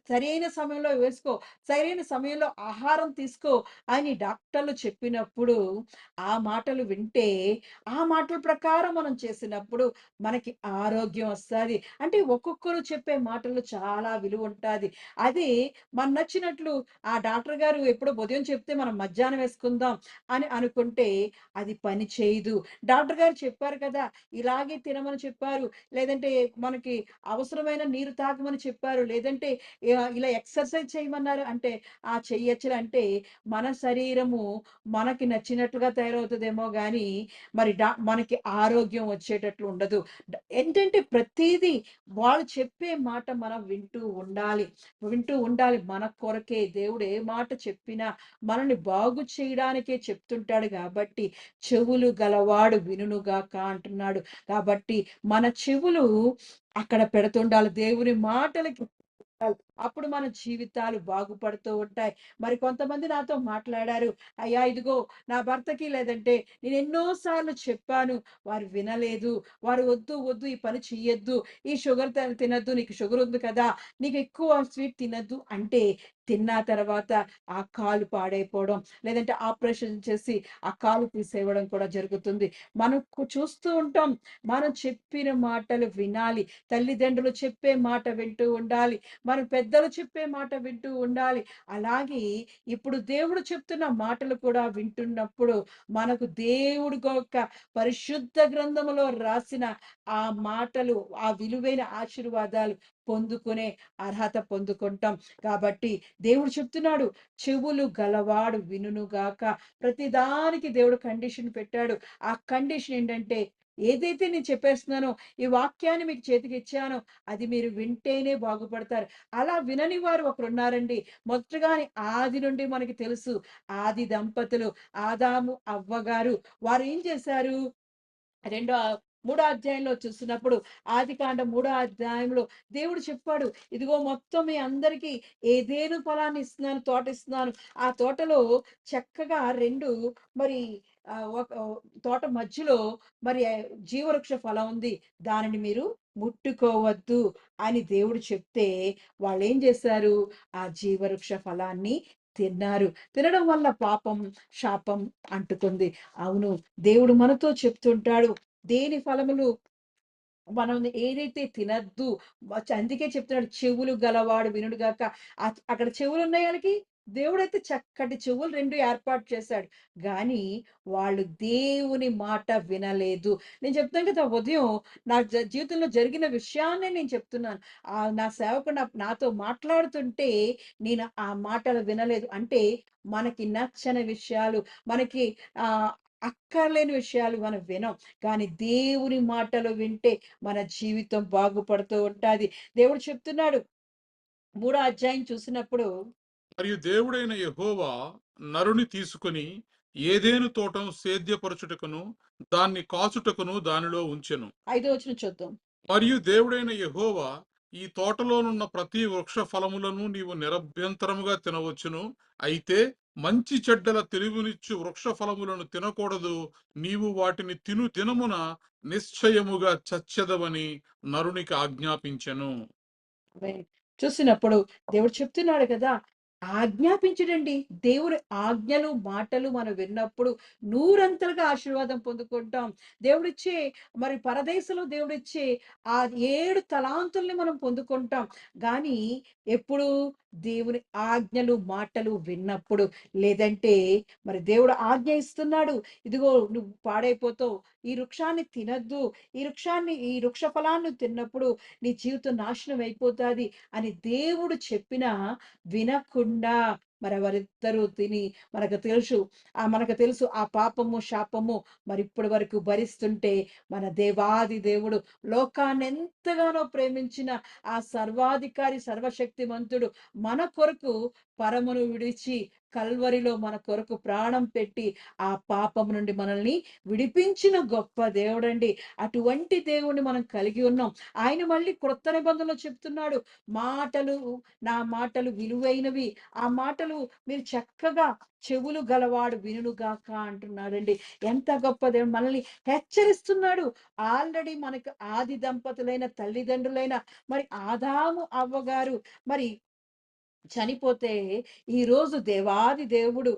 సరైన సమయంలో వేసుకో. సరైన సమయంలో ఆహారం తీసుకో" అని డాక్టర్లు చెప్పినప్పుడు, ఆ మాటలు వింటే, ఆ మాటల ప్రకారం మనం చేసినప్పుడు మనకి ఆరోగ్యం వస్తాది. అంటే ఒక్కొక్కరు చెప్పే మాటల్లో చాలా విలువుంటాది. అది నచ్చినట్లు ఆ డాక్టర్ గారు ఎప్పుడో ఉదయం చెప్తే మనం మధ్యాహ్నం వేసుకుందాం అని అనుకుంటే అది పని చేయదు. డాక్టర్ గారు చెప్పారు కదా! ఇలాగే తినమని చెప్పారు. లేదంటే మనకి అవసరమైన నీరు తాగమని చెప్పారు. లేదంటే ఇలా ఎక్సర్‌సైజ్ చేయమన్నారు. అంటే చెయ్యొచ్చులే అంటే మన శరీరము మనకి నచ్చినట్టుగా తయారవుతదేమో గానీ మరి మనకి ఆరోగ్యం వచ్చేటట్లు ఉండదు. ఏంటంటే ప్రతీదీ వాళ్ళు చెప్పే మాట మనం వింటూ ఉండాలి. మన కొరకే దేవుడు ఏ మాట చెప్పినా మనల్ని బాగు చేయడానికే చెప్తుంటాడు కాబట్టి, చెవులు గలవాడు వినుగాక అంటున్నాడు. కాబట్టి మన చెవులు అక్కడ పెడుతుండాలి. దేవుని మాటలకి అప్పుడు మన జీవితాలు బాగుపడుతూ ఉంటాయి. మరి కొంతమంది నాతో మాట్లాడారు. అయ్యా! ఇదిగో నా భర్తకి లేదంటే నేను ఎన్నో సార్లు చెప్పాను. వారు వినలేదు. వారు వద్దు, వద్దు ఈ పని చెయ్యొద్దు. ఈ షుగర్ తినొద్దు. నీకు షుగర్ ఉంది కదా! నీకు ఎక్కువ స్వీట్ తినొద్దు అంటే తిన్న తర్వాత ఆ కాలు పాడైపోవడం, లేదంటే ఆపరేషన్ చేసి ఆ కాలు తీసేయడం కూడా జరుగుతుంది. మనం చూస్తూ ఉంటాం. మనం చెప్పిన మాటలు వినాలి. తల్లిదండ్రులు చెప్పే మాట వింటూ ఉండాలి. మనం పెద్దలు చెప్పే మాట వింటూ ఉండాలి. అలాగే ఇప్పుడు దేవుడు చెప్తున్న మాటలు కూడా వింటున్నప్పుడు మనకు దేవుడి యొక్క పరిశుద్ధ గ్రంథములో రాసిన ఆ మాటలు, ఆ విలువైన ఆశీర్వాదాలు పొందుకునే అర్హత పొందుకుంటాం. కాబట్టి దేవుడు చెప్తున్నాడు, చెవులు గలవాడు వినుగాక. ప్రతిదానికి దేవుడు కండిషన్ పెట్టాడు. ఆ కండిషన్ ఏంటంటే, ఏదైతే నేను చెప్పేస్తున్నానో, ఈ వాక్యాన్ని మీకు చేతికిచ్చానో అది మీరు వింటేనే బాగుపడతారు. అలా వినని వారు ఒకరున్నారండి. మొదటగానే ఆది నుండి మనకి తెలుసు. ఆది దంపతులు ఆదాము, అవ్వ గారు వారేం చేశారు? రెండో మూడో అధ్యాయంలో చూస్తున్నప్పుడు ఆదికాండం మూడో అధ్యాయంలో దేవుడు చెప్పాడు, ఇదిగో మొత్తం మీ అందరికీ ఏదేను ఫలాన్ని ఇస్తున్నాను, తోట ఇస్తున్నాను. ఆ తోటలో చక్కగా 2 మరి ఒక తోట మధ్యలో మరి జీవవృక్ష ఫలం ఉంది. దానిని మీరు ముట్టుకోవద్దు అని దేవుడు చెప్తే వాళ్ళేం చేశారు? ఆ జీవవృక్ష ఫలాన్ని తిన్నారు. తినడం వల్ల పాపం, శాపం అంటుకుంది. అవును. దేవుడు మనతో చెప్తుంటాడు. దేని ఫలములు మనం ఏదైతే తినద్దు, అందుకే చెప్తున్నాడు, చెవులు గలవాడు వినుడుగాక. అక్కడ చెవులున్నాయి ఆళ్ళకి. దేవుడైతే చక్కటి చెవులు 2 ఏర్పాటు చేశాడు. గానీ వాళ్ళు దేవుని మాట వినలేదు. నేను చెప్తాను కదా! ఉదయం నా జీవితంలో జరిగిన విషయాన్నే నేను చెప్తున్నాను. నా సేవకుడు నాతో మాట్లాడుతుంటే నేను ఆ మాటలు వినలేదు. అంటే మనకి నచ్చని విషయాలు, మనకి ఆహ్, అక్కర్లేని విషయాలు మనం వినం. కానీ దేవుని మాటలు వింటే మన జీవితం బాగుపడుతూ ఉంటాది. దేవుడు చెప్తున్నాడు, మూడో అధ్యాయం చూసినప్పుడు మరియు దేవుడైన యెహోవా నరుని తీసుకొని ఏదెను తోటను సేద్యపరచుటకును దాన్ని కాచుటకును దానిలో ఉంచెను. 5వ వచనం చూద్దాం. మరియు దేవుడైన యెహోవా ఈ తోటలోనున్న ప్రతి వృక్ష ఫలములను నీవు నిరభ్యంతరముగా తినవచ్చును. అయితే మంచి చెడ్డల తెలివినిచ్చు వృక్ష ఫలములను తినకూడదు. నీవు వాటిని తిను దినమున నిశ్చయముగా చచ్చెదవని నరునికి ఆజ్ఞాపించెను. ఆమేన్. చూసినప్పుడు దేవుడు చెప్తున్నాడు కదా! ఆజ్ఞాపించడండి. దేవుడి ఆజ్ఞలు, మాటలు మనం విన్నప్పుడు నూరంతలుగా ఆశీర్వాదం పొందుకుంటాం. దేవుడిచ్చే మరి పరదేశంలో దేవుడిచ్చే ఆ 7 తలాంతుల్ని మనం పొందుకుంటాం. గానీ ఎప్పుడు దేవుని ఆజ్ఞలు, మాటలు విన్నప్పుడు. లేదంటే మరి దేవుడు ఆజ్ఞ ఇస్తున్నాడు. ఇదిగో నువ్వు పాడైపోతావు. ఈ వృక్షాన్ని తినొద్దు. ఈ వృక్ష ఫలాన్ని తిన్నప్పుడు నీ జీవితం నాశనం అయిపోతాది అని దేవుడు చెప్పినా వినకుండా మరి వారిద్దరూ తిని మనకు తెలుసు ఆ పాపము, శాపము మరి ఇప్పటి వరకు భరిస్తుంటే మన దేవాది దేవుడు లోకాన్ని ఎంతగానో ప్రేమించిన ఆ సర్వాధికారి, సర్వశక్తిమంతుడు మన కొరకు పరమును విడిచి కల్వరిలో మన కొరకు ప్రాణం పెట్టి ఆ పాపము నుండి మనల్ని విడిపించిన గొప్ప దేవుడండి. అటువంటి దేవుణ్ణి మనం కలిగి ఉన్నాం. ఆయన మళ్ళీ క్రొత్త నిబంధనలో చెప్తున్నాడు, మాటలు నా మాటలు విలువైనవి. ఆ మాటలు మీరు చక్కగా చెవులు గలవాడు వినుగాక అంటున్నాడండి. ఎంత గొప్ప దేవుడు మనల్ని హెచ్చరిస్తున్నాడు. ఆల్రెడీ మనకు ఆది దంపతులైన తల్లిదండ్రులైన మరి ఆదాము, అవ్వగారు మరి చనిపోతే ఈరోజు దేవాది దేవుడు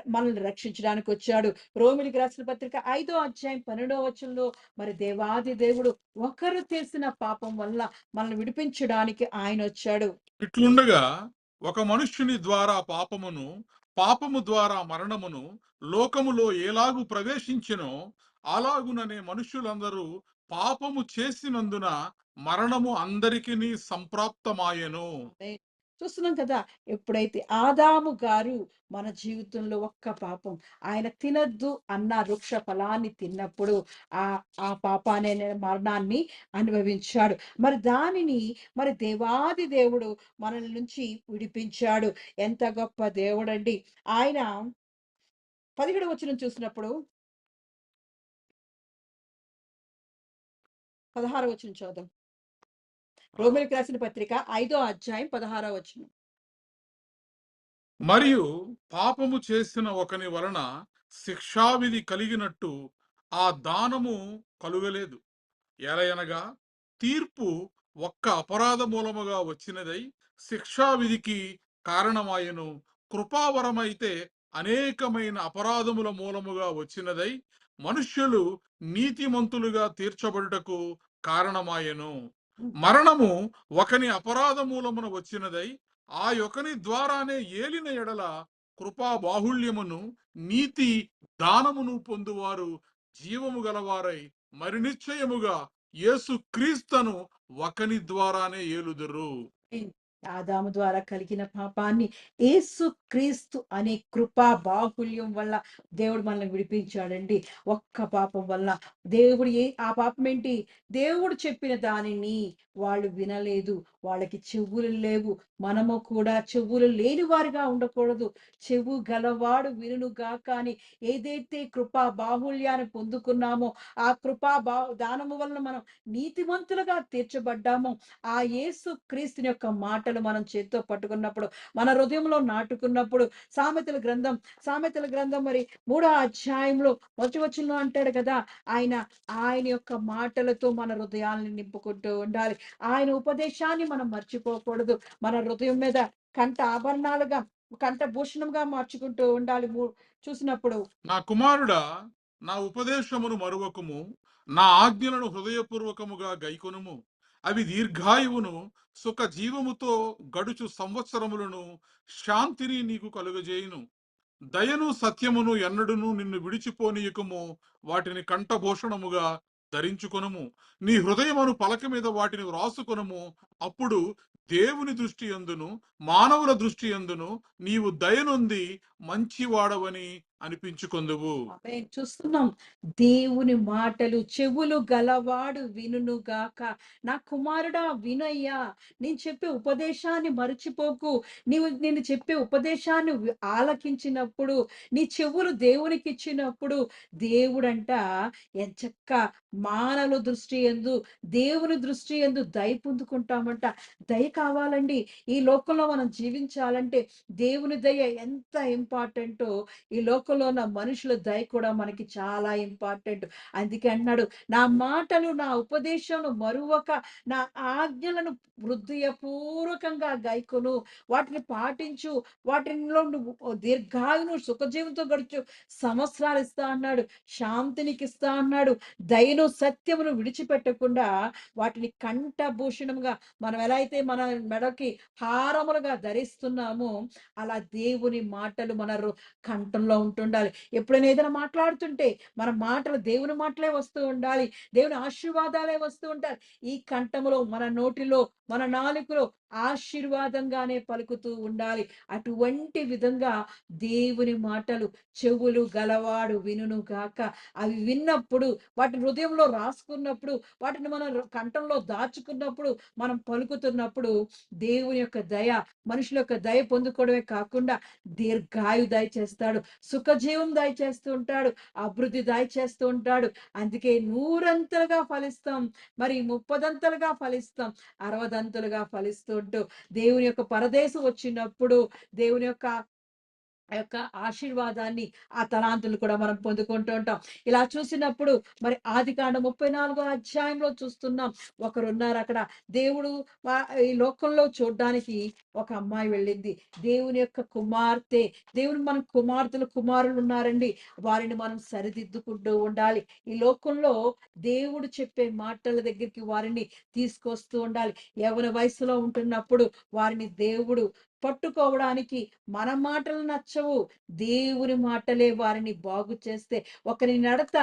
మనల్ని రక్షించడానికి వచ్చాడు. రోమిలికి రాసిన పత్రిక 5వ అధ్యాయం 12వ వచనంలో మరి దేవాది దేవుడు ఒకరు చేసిన పాపం వల్ల మనల్ని విడిపించడానికి ఆయనొచ్చాడు. ఇట్లుండగా ఒక మనుష్యుని ద్వారా పాపమును, పాపము ద్వారా మరణమును లోకములో ఎలాగు ప్రవేశించెనో అలాగుననే మనుష్యులందరూ పాపము చేసినందున మరణము అందరికిని సంప్రాప్తమాయెను. ఆమేన్. చూస్తున్నాం కదా! ఎప్పుడైతే ఆదాము గారు మన జీవితంలో ఒక్క పాపం ఆయన తినొద్దు అన్న వృక్ష ఫలాన్ని తిన్నప్పుడు ఆ పాపాన్ని మరణాన్ని అనుభవించాడు. మరి దానిని మరి దేవాది దేవుడు మనల నుంచి విడిపించాడు. ఎంత గొప్ప దేవుడండి! ఆయన 17వ వచనం చూసినప్పుడు 16వ వచనం చూద్దాం. రోమీయులకు రాసిన పత్రిక 5వ అధ్యాయం 16వ వచనం. మరియు పాపము చేసిన ఒకని వలన శిక్షావిధి కలిగినట్టు ఆ దానము కలుగలేదు. ఎలయనగా తీర్పు ఒక్క అపరాధ మూలముగా వచ్చినదై శిక్షావిధికి కారణమాయెను. కృపావరమైతే అనేకమైన అపరాధముల మూలముగా వచ్చినదై మనుష్యులు నీతిమంతులుగా తీర్చబడుటకు కారణమాయెను. మరణము ఒకని అపరాధ మూలమున వచ్చినదై ఆ యొకని ద్వారానే ఏలిన ఎడల కృపా బాహుళ్యమును నీతి దానమును పొందువారు జీవము గలవారై మరి నిశ్చయముగా యేసు క్రీస్తును ఒకని ద్వారానే ఏలుదురు. ఆదాము ద్వారా కలిగిన పాపాన్ని యేసు క్రీస్తు అనే కృపా బాహుల్యం వల్ల దేవుడు మనల్ని విడిపించాడండి. ఒక్క పాపం వల్ల దేవుడు ఆ పాపం ఏంటి? దేవుడు చెప్పిన దానిని వాళ్ళు వినలేదు. వాళ్ళకి చెవులు లేవు. మనము కూడా చెవులు లేని వారిగా ఉండకూడదు. చెవు గలవాడు వినును గాక అని ఏదైతే కృపా బాహుళ్యాన్ని పొందుకున్నామో, ఆ కృపా దానము వలన మనం నీతిమంతులుగా తీర్చబడ్డామో, ఆ యేసు క్రీస్తుని యొక్క మాటలు మనం చేత్తో పట్టుకున్నప్పుడు, మన హృదయంలో నాటుకున్నప్పుడు, సామెతల గ్రంథం మరి 3వ అధ్యాయంలో మొదటి వచనంలో అంటాడు కదా, ఆయన యొక్క మాటలతో మన హృదయాలను నింపుకుంటూ ఉండాలి. ఆయన ఉపదేశాన్ని మనం మర్చిపోకూడదు. మన హృదయం మీద కంఠ భూషణంగా మార్చుకుంటూ ఉండాలి. చూసినప్పుడు నా కుమారుడా, నా ఉపదేశమును మరువకుము, నా ఆజ్ఞలను హృదయపూర్వకముగా గైకొనుము. అవి దీర్ఘాయువును సుఖ జీవముతో గడుచు సంవత్సరములను శాంతిని నీకు కలుగజేయును. దయను సత్యమును ఎన్నడును నిన్ను విడిచిపోనీయకము. వాటిని కంఠభూషణముగా ధరించుకొనుము. నీ హృదయమును పలక మీద వాటిని వ్రాసుకొనుము. అప్పుడు దేవుని దృష్టి యందును మానవుల దృష్టి యందును నీవు దయనొంది మంచివాడవని అనిపించుకొందువు. చూస్తున్నాం దేవుని మాటలు చెవులు గలవాడు వినును గాక. నా కుమారుడా వినయ్యా, నేను చెప్పే ఉపదేశాన్ని మరచిపోకు. నేను చెప్పే ఉపదేశాన్ని ఆలకించినప్పుడు, నీ చెవులు దేవునికి ఇచ్చినప్పుడు, దేవుడంట ఎంచక్క మానవుల దృష్టి యందు దేవుని దృష్టి యందు దయ పొందుకుంటామంట. దయ కావాలండి. ఈ లోకంలో మనం జీవించాలంటే దేవుని దయ ఎంత ఇంపార్టెంటో, ఈ లోకంలో ఉన్న మనుషుల దయ కూడా మనకి చాలా ఇంపార్టెంట్. అందుకే అన్నాడు, నా మాటలు నా ఉపదేశంను మరువక నా ఆజ్ఞలను హృదయపూర్వకంగా గైకొను, వాటిని పాటించు, వాటిలో నువ్వు దీర్ఘాయును సుఖజీవంతో గడుచు సంవత్సరాలు ఇస్తా అన్నాడు. శాంతినికి ఇస్తా అన్నాడు. దయను సత్యమును విడిచిపెట్టకుండా వాటిని కంఠభూషణంగా మనం ఎలా అయితే మన మెడకి హారములుగా ధరిస్తున్నామో, అలా దేవుని మాటలు మన కంఠంలో ఉంటుండాలి. ఎప్పుడైనా ఏదైనా మాట్లాడుతుంటే మన మాటలు దేవుని మాటలే వస్తూ ఉండాలి. దేవుని ఆశీర్వాదాలే వస్తూ ఉంటాయి. ఈ కంఠములో, మన నోటిలో, మన నాలుకలో ఆశీర్వాదంగానే పలుకుతూ ఉండాలి. అటువంటి విధంగా దేవుని మాటలు చెవులు గలవాడు వినును గాక. అవి విన్నప్పుడు, వాటిని హృదయంలో రాసుకున్నప్పుడు, వాటిని మన కంఠంలో దాచుకున్నప్పుడు, మనం పలుకుతున్నప్పుడు దేవుని యొక్క దయ, మనుషుల యొక్క దయ పొందుకోవడమే కాకుండా దీర్ఘాయు దయచేస్తాడు, సుఖజీవం దయచేస్తూ ఉంటాడు, అభివృద్ధి దయచేస్తూ ఉంటాడు. అందుకే 100 ఫలిస్తాం, మరి 30 ఫలిస్తాం, 60 ఫలిస్తూ ఉంటూ దేవుని యొక్క పరదేశం వచ్చినప్పుడు దేవుని యొక్క ఆశీర్వాదాన్ని, ఆ తలాంతులు కూడా మనం పొందుకుంటూ ఉంటాం. ఇలా చూసినప్పుడు మరి ఆదికాండం 34వ అధ్యాయంలో చూస్తున్నాం. ఒకరున్నారు అక్కడ. దేవుడు ఈ లోకంలో చూడ్డానికి ఒక అమ్మాయి వెళ్ళింది. దేవుని యొక్క కుమార్తె. దేవుని మన కుమారులు ఉన్నారండి. వారిని మనం సరిదిద్దుకుంటూ ఉండాలి. ఈ లోకంలో దేవుడు చెప్పే మాటల దగ్గరికి వారిని తీసుకొస్తూ ఉండాలి. యవ్వన వయసులో ఉంటున్నప్పుడు వారిని దేవుడు పట్టుకోవడానికి మన మాటలు నచ్చవు, దేవుని మాటలే వారిని బాగు చేస్తే ఒకరి నడత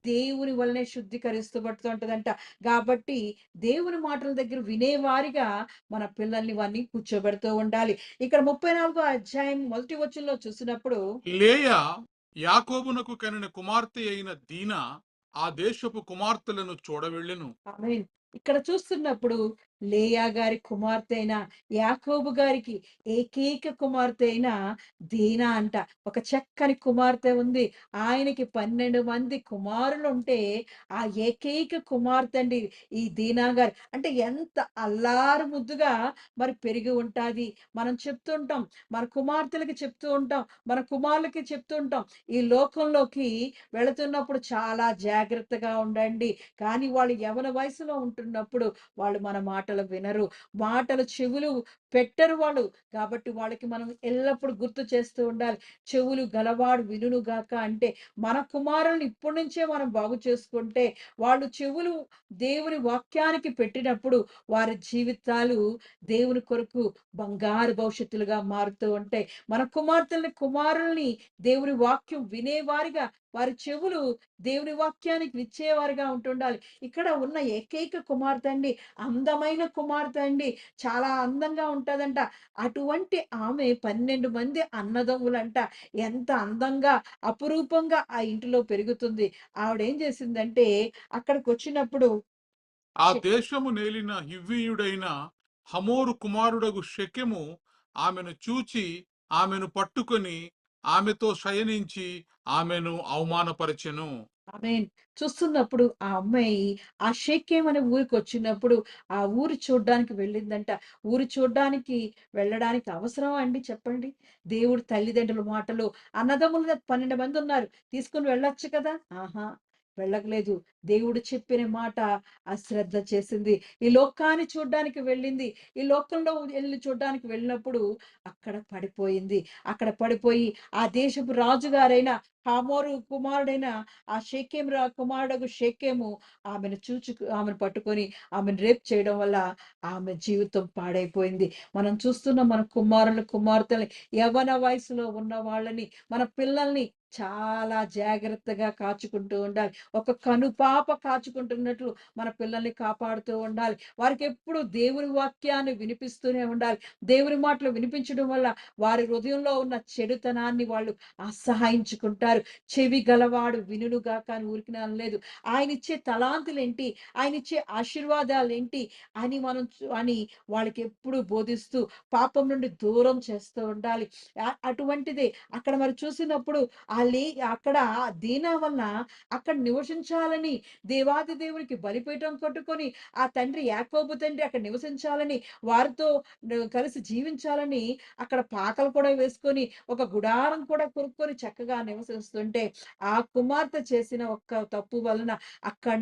దేవుని వల్లనే శుద్ధీకరిస్తూ ఉంటదంట. కాబట్టి దేవుని మాటల దగ్గర వినేవారిగా మన పిల్లల్ని వారిని కూర్చోబెడుతూ ఉండాలి. ఇక్కడ 34వ అధ్యాయం మొదటి వచనంలో చూసినప్పుడు, లేయా యాకోబునకు కనిన కుమార్తె అయిన దీనా ఆ దేశపు కుమార్తెలను చూడవెళ్ళెను. ఆమేన్. ఇక్కడ చూస్తున్నప్పుడు లేయా గారి కుమార్తె అయిన యాకోబు గారికి ఏకైక కుమార్తె అయిన దీనా అంట. ఒక చక్కని కుమార్తె ఉంది. ఆయనకి 12 మంది కుమారులు ఉంటే ఆ ఏకైక కుమార్తె అండి ఈ దీనా గారు. అంటే ఎంత అల్లారు ముద్దుగా మరి పెరిగి ఉంటాది. మనం చెప్తూ ఉంటాం, మన కుమార్తెలకి చెప్తూ ఉంటాం, మన కుమారులకి చెప్తూ ఉంటాం, ఈ లోకంలోకి వెళుతున్నప్పుడు చాలా జాగ్రత్తగా ఉండండి. కానీ వాళ్ళు యవ్వన వయసులో ఉంటున్నప్పుడు వాళ్ళు మన మాట మాటలు వినరు. మాటలు చెవులు పెట్టరు వాళ్ళు. కాబట్టి వాళ్ళకి మనం ఎల్లప్పుడూ గుర్తు చేస్తూ ఉండాలి. చెవులు గలవాడు వినుగాక అంటే, మన కుమారుల్ని ఇప్పటి నుంచే మనం బాగు చేసుకుంటే, వాళ్ళు చెవులు దేవుని వాక్యానికి పెట్టినప్పుడు వారి జీవితాలు దేవుని కొరకు బంగారు భవిష్యత్తులుగా మారుతూ ఉంటాయి. మన కుమారుల్ని దేవుని వాక్యం వినేవారిగా, వారి చెవులు దేవుని వాక్యానికి విచ్చేవారుగా ఉంటుండాలి. ఇక్కడ ఉన్న ఏకైక కుమార్తె అండి, అందమైన కుమార్తె అండి. చాలా అందంగా ఉంటదంట. అటువంటి ఆమె 12 మంది అన్నదమ్ములంట. ఎంత అందంగా, అపురూపంగా ఆ ఇంటిలో పెరుగుతుంది. ఆవిడేం చేసిందంటే అక్కడికొచ్చినప్పుడు ఆ షె దేశము నేలిన హివ్వీయుడైన హమోరు కుమారుడగు షెకెము ఆమెను చూచి ఆమెను పట్టుకొని ఆమెతో శయనించి ఆమెను అవమానపరచెను. ఆమేన్. చూస్తున్నప్పుడు ఆ అమ్మాయి ఆ షేకెం అనే ఊరికొచ్చినప్పుడు, ఆ ఊరు చూడ్డానికి వెళ్ళిందంట. ఊరు చూడ్డానికి వెళ్ళడానికి అవసరమా అండి చెప్పండి? దేవుడు తల్లిదండ్రుల మాటలు అన్నదమ్ములుగా 12 మందున్నారు. తీసుకొని వెళ్ళొచ్చు కదా! ఆహా! వెళ్ళలేదు. దేవుడు చెప్పిన మాట అశ్రద్ధ చేసింది. ఈ లోకాన్ని చూడ్డానికి వెళ్ళింది. ఈ లోకంలో ఎళ్లి చూడ్డానికి వెళ్ళినప్పుడు అక్కడ పడిపోయింది. అక్కడ పడిపోయి ఆ దేశపు రాజుగారైన హమోరు కుమారుడైన ఆ కుమారుడగు షేకెము ఆమెను పట్టుకొని ఆమెను రేప్ చేయడం వల్ల ఆమె జీవితం పాడైపోయింది. మనం చూస్తున్న మన కుమార్తెల్ని యవ్వన వయసులో ఉన్న వాళ్ళని, మన పిల్లల్ని చాలా జాగ్రత్తగా కాచుకుంటూ ఉండాలి. ఒక కనుపాప కాచుకుంటున్నట్లు మన పిల్లల్ని కాపాడుతూ ఉండాలి. వారికెప్పుడు దేవుని వాక్యాన్ని వినిపిస్తూనే ఉండాలి. దేవుని మాటలు వినిపించడం వల్ల వారి హృదయంలో ఉన్న చెడుతనాన్ని వాళ్ళు అసహాయించుకుంటారు. చెవి గలవాడు వినుగాక అని ఊరికినే అనలేదు. ఆయనిచ్చే తలాంతులేంటి, ఆయనిచ్చే ఆశీర్వాదాలేంటి అని అని వాళ్ళకెప్పుడు బోధిస్తూ పాపం నుండి దూరం చేస్తూ ఉండాలి. అటువంటిదే అక్కడ మరి చూసినప్పుడు ఆ లే అక్కడ ఆ దీనా వలన అక్కడ నివసించాలని దేవాది దేవునికి బలిపీఠం కట్టుకొని ఆ తండ్రి యాకోబు తండ్రి అక్కడ నివసించాలని వారితో కలిసి జీవించాలని అక్కడ పాకలు కూడా వేసుకొని ఒక గుడారం కూడా కొనుక్కొని చక్కగా నివసిస్తుంటే ఆ కుమార్తె చేసిన ఒక్క తప్పు వలన అక్కడి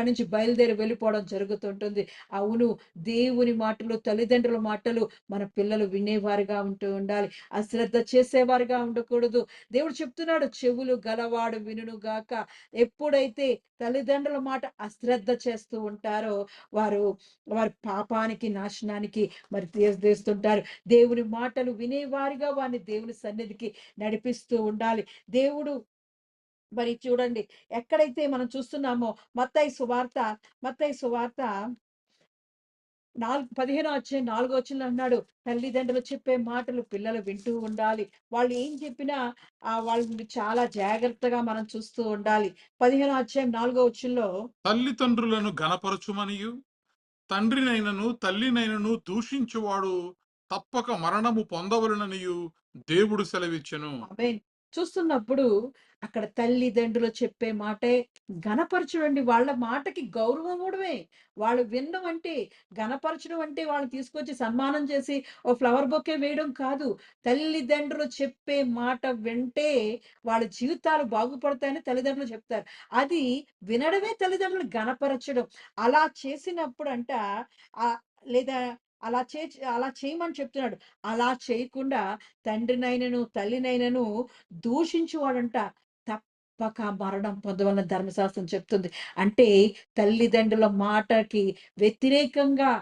నుంచి బయలుదేరి వెళ్ళిపోవడం జరుగుతుంటుంది. అవును, దేవుని మాటలు, తల్లిదండ్రుల మాటలు మన పిల్లలు వినేవారుగా ఉంటూ ఉండాలి. అశ్రద్ధ చేసేవారుగా ఉండకూడదు. దేవుడు చెప్తున్నాడు, చెవులు గలవాడు వినుగాక. ఎప్పుడైతే తల్లిదండ్రుల మాట అశ్రద్ధ చేస్తూ ఉంటారో వారు వారి పాపానికి, నాశనానికి మరి తీస్తుంటారు. దేవుని మాటలు వినేవారిగా వారిని దేవుని సన్నిధికి నడిపిస్తూ ఉండాలి. దేవుడు మరి చూడండి, ఎక్కడైతే మనం చూస్తున్నామో మత్తయి సువార్త 15 అధ్యాయం 4 వచనంలో అన్నాడు, తల్లిదండ్రులు చెప్పే మాటలు పిల్లలు వింటూ ఉండాలి. వాళ్ళు ఏం చెప్పినా వాళ్ళని చాలా జాగ్రత్తగా మనం చూస్తూ ఉండాలి. 15 అధ్యాయం 4 వచనంలో తల్లిదండ్రులను ఘనపరచుమనియు తండ్రినైనను తల్లినైనను దూషించువాడు తప్పక మరణము పొందవలెననియు దేవుడు సెలవిచ్చెను. ఆమేన్. చూస్తున్నప్పుడు అక్కడ తల్లిదండ్రులు చెప్పే మాటే ఘనపరచుడండి. వాళ్ళ మాటకి గౌరవం ఇవ్వడమే. వాళ్ళు వినడం అంటే, ఘనపరచడం అంటే వాళ్ళని తీసుకొచ్చి సన్మానం చేసి ఓ ఫ్లవర్ బొకే వేయడం కాదు. తల్లిదండ్రులు చెప్పే మాట వింటే వాళ్ళ జీవితాలు బాగుపడతాయని తల్లిదండ్రులు చెప్తారు. అది వినడమే తల్లిదండ్రులు ఘనపరచడం. అలా చేసినప్పుడంట ఆహ్, లేదా అలా చేయమని చెప్తున్నాడు. అలా చేయకుండా తండ్రినైనను, తల్లినైనను దూషించువాడంట తప్పక మరణం పొందవలన ధర్మశాస్త్రం చెప్తుంది. అంటే తల్లిదండ్రుల మాటకి వ్యతిరేకంగా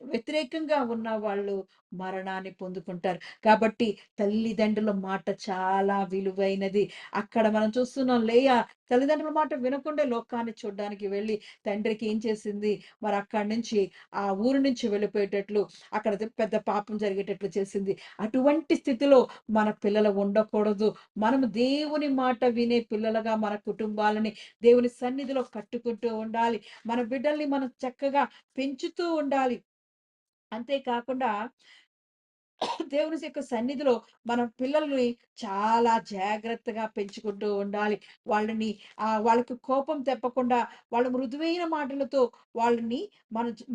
వ్యతిరేకంగా ఉన్న వాళ్ళు మరణాన్ని పొందుకుంటారు. కాబట్టి తల్లిదండ్రుల మాట చాలా విలువైనది. అక్కడ మనం చూస్తున్నాం, లేయా తల్లిదండ్రుల మాట వినకుండా లోకాన్ని చూడ్డానికి వెళ్ళి తండ్రికి ఏం చేసింది? మరి అక్కడి నుంచి ఆ ఊరు నుంచి వెళ్ళిపోయేటట్లు అక్కడ పెద్ద పాపం జరిగేటట్లు చేసింది. అటువంటి స్థితిలో మన పిల్లలు ఉండకూడదు. మనము దేవుని మాట వినే పిల్లలుగా మన కుటుంబాలని దేవుని సన్నిధిలో కట్టుకుంటూ ఉండాలి. మన బిడ్డల్ని మనం చక్కగా పెంచుతూ ఉండాలి. అంతే కాకుండా దేవుని యొక్క సన్నిధిలో మన పిల్లల్ని చాలా జాగ్రత్తగా పెంచుకుంటూ ఉండాలి. వాళ్ళకి కోపం తెప్పకుండా వాళ్ళ మృదువైన మాటలతో వాళ్ళని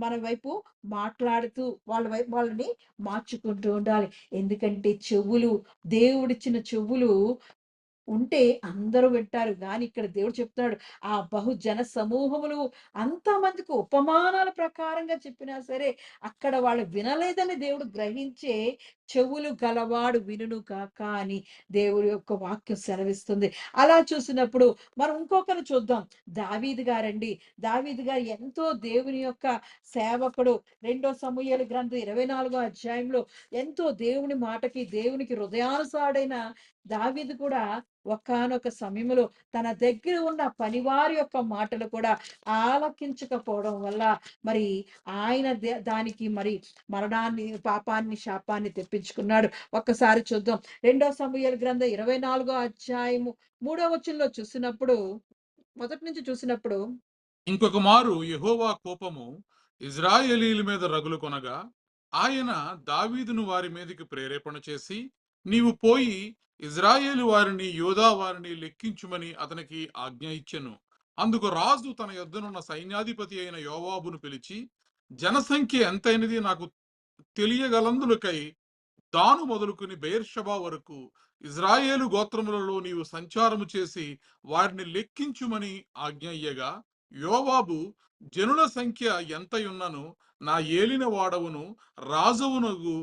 మన వైపు మాట్లాడుతూ వాళ్ళని మార్చుకుంటూ ఉండాలి. ఎందుకంటే దేవుడిచ్చిన చెవులు ఉంటే అందరూ వింటారు. గాని ఇక్కడ దేవుడు చెప్తున్నాడు, ఆ బహుజన సమూహములు అంతమందికి ఉపమానాల ప్రకారంగా చెప్పినా సరే, అక్కడ వాళ్ళు వినలేదని దేవుడు గ్రహించే చెవులు గలవాడు వినును గాక అని దేవుడి యొక్క వాక్యం సెలవిస్తుంది. అలా చూసినప్పుడు మనం ఇంకొకరిని చూద్దాం. దావీదు గారండి. దావీదు గారు ఎంతో దేవుని యొక్క సేవకుడు. 2 సమూయేలు గ్రంథం 24 అధ్యాయంలో ఎంతో దేవుని మాటకి, దేవునికి హృదయానుసారుడైన దావీదు కూడా ఒకానొక సమయంలో తన దగ్గర ఉన్న పనివారి యొక్క మాటలు కూడా ఆలకించకపోవడం వల్ల మరి ఆయన దానికి మరి మరణాన్ని, పాపాన్ని, శాపాన్ని తెప్పించుకున్నాడు. ఒక్కసారి చూద్దాం. 2 సమూయేలు గ్రంథం 24 అధ్యాయము 3వ వచనంలో చూసినప్పుడు, మొదటి నుంచి చూసినప్పుడు ఇంకొక మారు యెహోవా కోపము ఇజ్రాయేలీల మీద రగులు కొనగా ఆయన దావీదును వారి మీదకి ప్రేరేపణ చేసి, నీవు పోయి ఇజ్రాయేలు వారిని యోధా వారిని లెక్కించుమని అతనికి ఆజ్ఞ ఇచ్చెను. అందుకు రాజు తన యొద్దనున్న సైన్యాధిపతి అయిన యోవాబును పిలిచి, జనసంఖ్య ఎంతైనది నాకు తెలియగలందులకై దాను మొదలుకుని బెయేర్షెబా వరకు ఇజ్రాయేలు గోత్రములలో నీవు సంచారము చేసి వారిని లెక్కించుమని ఆజ్ఞ ఇయ్యగా, యోవాబు జనుల సంఖ్య ఎంతయున్నను నా ఏలిన వాడవును రాజవునగు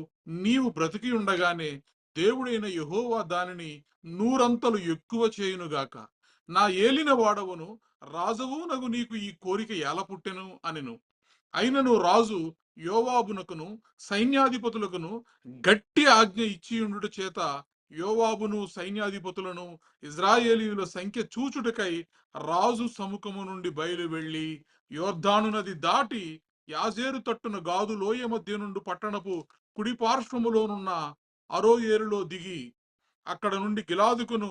నీవు బ్రతికి ఉండగానే దేవుడైన యెహోవా దానిని నూరంతలు ఎక్కువ చేయునుగాక. నా ఏలిన వాడవును రాజవునగు నీకు ఈ కోరిక ఎలా పుట్టెను అనెను. అయినను రాజు యోవాబునకును సైన్యాధిపతులకును గట్టి ఆజ్ఞ ఇచ్చియుండుట చేత యోవాబును సైన్యాధిపతులను ఇజ్రాయేలీయుల సంఖ్య చూచుటకై రాజు సముఖము నుండి బయలు వెళ్లి యోర్దాను నది దాటి యాజేరు తట్టున గాదు లోయ మధ్య నుండి పట్టణపు కుడి పార్శ్వములోనున్న అరోయేరులో దిగి అక్కడ నుండి గిలాదుకును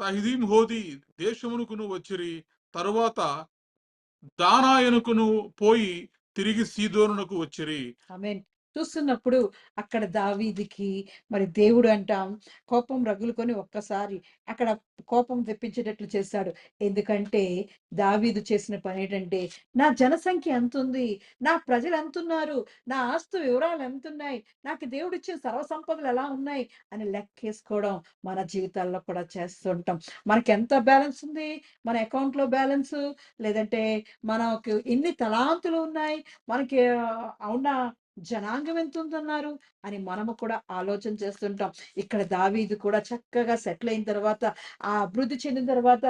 తహిదీం హోది దేశమునకును వచ్చిరి. తరువాత దానాయనుకును పోయి తిరిగి సీదోనునకు వచ్చిరి. ఆమేన్. చూస్తున్నప్పుడు అక్కడ దావీదుకి మరి దేవుడు అంటాం కోపం రగులుకొని ఒక్కసారి అక్కడ కోపం తెప్పించేటట్లు చేశాడు. ఎందుకంటే దావీదు చేసిన పని ఏంటంటే, నా జనసంఖ్య ఎంతుంది, నా ప్రజలు ఎంతున్నారు, నా ఆస్తు వివరాలు ఎంతున్నాయి, నాకు దేవుడిచ్చిన సర్వసంపదలు ఎలా ఉన్నాయి అని లెక్కేసుకోవడం మన జీవితాల్లో కూడా చేస్తుంటాం. మనకి ఎంత బ్యాలెన్స్ ఉంది, మన అకౌంట్లో బ్యాలెన్స్, లేదంటే మనకు ఎన్ని తలాంతులు ఉన్నాయి, మనకి ఉన్న జనాంగం ఎంత ఉందన్నారు అని మనము కూడా ఆలోచన చేస్తుంటాం. ఇక్కడ దావీదు కూడా చక్కగా సెటిల్ అయిన తర్వాత, ఆ అభివృద్ధి చెందిన తర్వాత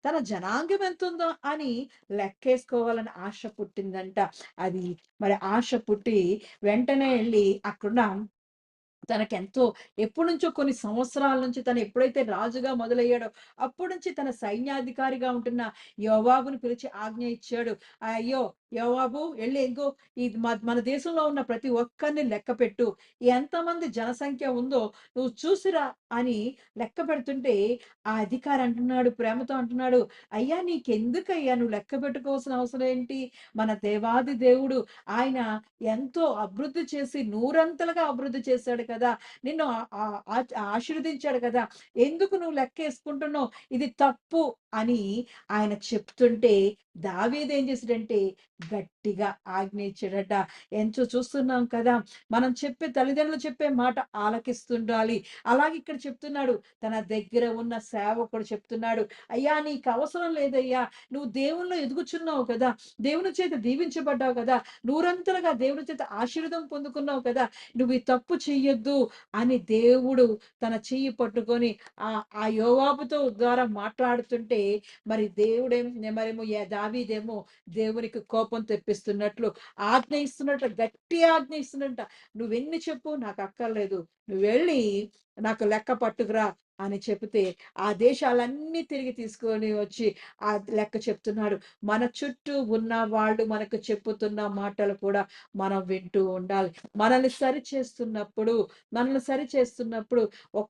తన జనాంగం ఎంత ఉందో అని లెక్కేసుకోవాలని ఆశ పుట్టిందంట. అది మరి ఆశ పుట్టి వెంటనే వెళ్ళి అక్కడున్న తనకెంతో ఎప్పటినుంచో కొన్ని సంవత్సరాల నుంచి తను ఎప్పుడైతే రాజుగా మొదలయ్యాడో అప్పటి నుంచి తన సైన్యాధికారిగా ఉంటున్న యోవాబుని పిలిచి ఆజ్ఞ ఇచ్చాడు. అయ్యో యోవాబు వెళ్ళి ఇంకో ఈ మన దేశంలో ఉన్న ప్రతి ఒక్కరిని లెక్క పెట్టు, ఎంతమంది జనసంఖ్య ఉందో నువ్వు చూసిరా అని లెక్క పెడుతుంటే ఆ అధికారి అంటున్నాడు, ప్రేమతో అంటున్నాడు, అయ్యా నీకెందుకయ్యా, నువ్వు లెక్క పెట్టుకోవాల్సిన అవసరం ఏంటి, మన దేవాది దేవుడు ఆయన ఎంతో అభివృద్ధి చేసి నూరంతలుగా అభివృద్ధి చేశాడు కదా, నిన్ను ఆశీర్వదించాడు కదా, ఎందుకు నువ్వు లెక్కేసుకుంటున్నావు, ఇది తప్పు అని ఆయన చెప్తుంటే దావీదు ఏం చేసాడంటే గట్టిగా ఆజ్ఞ ఇచ్చాడట. ఎంతో చూస్తున్నాం కదా, మనం చెప్పే తల్లిదండ్రులు చెప్పే మాట ఆలకిస్తుండాలి. అలాగే ఇక్కడ చెప్తున్నాడు, తన దగ్గర ఉన్న సేవకుడు చెప్తున్నాడు, అయ్యా నీకు అవసరం లేదయ్యా, నువ్వు దేవుల్లో ఎదుగుచున్నావు కదా, దేవుని చేత దీవించబడ్డావు కదా, నూరంతలుగా దేవుని చేత ఆశీర్వాదం పొందుకున్నావు కదా, నువ్వు ఈ తప్పు చెయ్యొద్దు అని దేవుడు తన చెయ్యి పట్టుకొని ఆ యోవాబుతో ద్వారా మాట్లాడుతుంటే మరి మరేమో దావీదేమో దేవునికి కోపం తెప్పిస్తున్నట్లు ఆజ్ఞ ఇస్తున్నట్లు, గట్టి ఆజ్ఞ ఇస్తున్నట్ట, నువ్వెన్ని చెప్పు నాకు అక్కర్లేదు, నువ్వు వెళ్ళి నాకు లెక్క పట్టుకురా అని చెప్తే ఆ దేశాలన్నీ తిరిగి తీసుకొని వచ్చి ఆ లెక్క చెప్తున్నాడు. మన చుట్టూ ఉన్న వాళ్ళు మనకు చెప్పుతున్న మాటలు కూడా మనం వింటూ ఉండాలి. మనల్ని సరి చేస్తున్నప్పుడు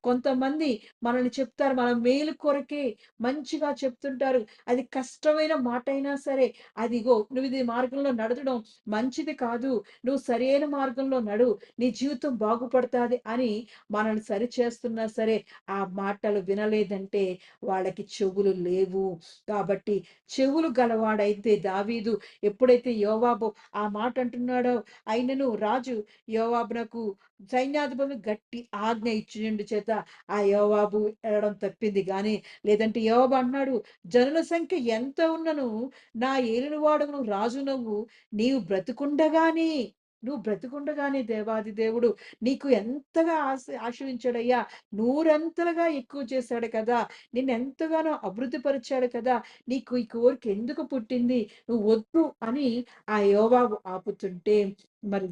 కొంతమంది మనల్ని చెప్తారు, మన మేలు కొరకే మంచిగా చెప్తుంటారు. అది కష్టమైన మాట అయినా సరే, అదిగో నువ్వు ఇది మార్గంలో నడవడం మంచిది కాదు, నువ్వు సరైన మార్గంలో నడు, నీ జీవితం బాగుపడుతుంది అని కానీ మనల్ని సరిచేస్తున్నా సరే ఆ మాటలు వినలేదంటే వాళ్ళకి చెవులు లేవు. కాబట్టి చెవులు గలవాడైతే దావీదు ఎప్పుడైతే యోవాబు ఆ మాట అంటున్నాడో, అయినను రాజు యోవాబునకు సైన్యాధిపతులు గట్టి ఆజ్ఞ ఇచ్చిండు చేత ఆ యోవాబు ఎడడం తప్పింది గాని, లేదంటే యోవాబు అన్నాడు, జనుల సంఖ్య ఎంత ఉన్నను నా ఏలినవాడను రాజునవు, నీవు బ్రతికుండగానే నువ్వు బ్రతికుండగానే దేవాది దేవుడు నీకు ఎంతగా ఆశీర్వించాడయ్యా, నూరంతలుగా ఎక్కువ చేశాడు కదా, నిన్ను ఎంతగానో అభివృద్ధి పరిచాడు కదా, నీకు ఈ కోరిక ఎందుకు పుట్టింది, నువ్వు వద్దు అని ఆ యోవాబు ఆపుతుంటే మరి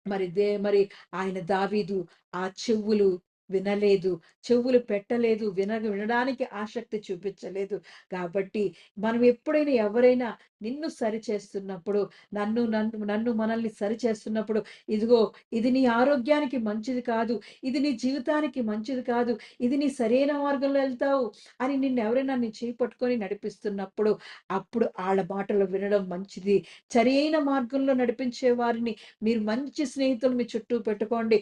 మరి ఆయన దావీదు ఆ చెవులు వినలేదు, చెవులు పెట్టలేదు, వినడానికి ఆసక్తి చూపించలేదు. కాబట్టి మనం ఎప్పుడైనా ఎవరైనా నిన్ను సరిచేస్తున్నప్పుడు, నన్ను నన్ను నన్ను మనల్ని సరిచేస్తున్నప్పుడు, ఇదిగో ఇది నీ ఆరోగ్యానికి మంచిది కాదు, ఇది నీ జీవితానికి మంచిది కాదు, ఇది నీ సరైన మార్గంలో వెళ్తావు అని నిన్ను ఎవరైనా నీ చేయి పట్టుకొని నడిపిస్తున్నప్పుడు, అప్పుడు వాళ్ళ మాటలు వినడం మంచిది. సరైన మార్గంలో నడిపించే వారిని మీరు మంచి స్నేహితులు మీ చుట్టూ పెట్టుకోండి.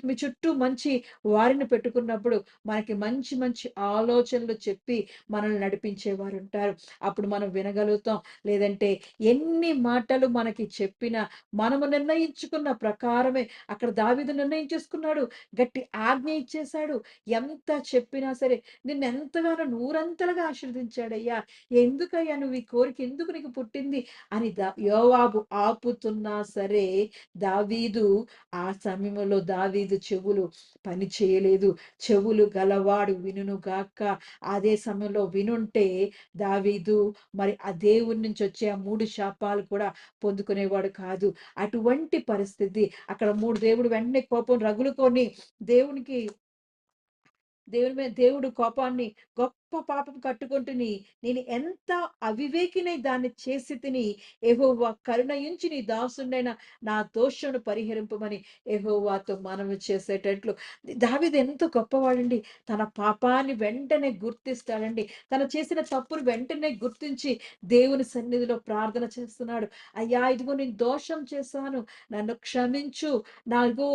మీ చుట్టూ మంచి వారిని పెట్టుకున్నప్పుడు మనకి మంచి మంచి ఆలోచనలు చెప్పి మనల్ని నడిపించేవారు ఉంటారు. అప్పుడు మనం వినగలుగుతాం. లేదంటే ఎన్ని మాటలు మనకి చెప్పినా మనము నిర్ణయించుకున్న ప్రకారమే అక్కడ దావీదు నిర్ణయించేసుకున్నాడు. గట్టి ఆజ్ఞ ఇచ్చేశాడు. ఎంత చెప్పినా సరే నిన్నెంతగానో నూరంతలుగా ఆశీర్వదించాడయ్యా. ఎందుకయ్యా నువ్వు ఈ కోరిక ఎందుకు నీకు పుట్టింది అని యోవాబు ఆపుతున్నా సరే దావీదు ఆ సమయంలో దావీదు చెవులు పని చేయలేదు. చెవులు గలవాడు వినును గాక. అదే సమయంలో వినుంటే దావీదు మరి ఆ దేవుని నుంచి వచ్చే ఆ 3 శాపాలు కూడా పొందుకునేవాడు కాదు. అటువంటి పరిస్థితి అక్కడ దేవుడు వెంటనే కోపం రగులుకొని దేవునికి దేవుని మీద దేవుడు కోపాన్ని గొప్ప పాపం కట్టుకుంటుని నేను ఎంత అవివేకినై దాన్ని చేసి తిని యెహోవా కరుణయించి నీ దాసుడైన నా దోషమును పరిహరింపమని యెహోవాతో మనవి చేసేటట్లు దావీదు ఎంత గొప్పవాడండి. తన పాపాన్ని వెంటనే గుర్తిస్తాడండి. తను చేసిన తప్పును వెంటనే గుర్తించి దేవుని సన్నిధిలో ప్రార్థన చేస్తున్నాడు. అయ్యా ఇదిగో నేను దోషం చేశాను, నన్ను క్షమించు, నాగో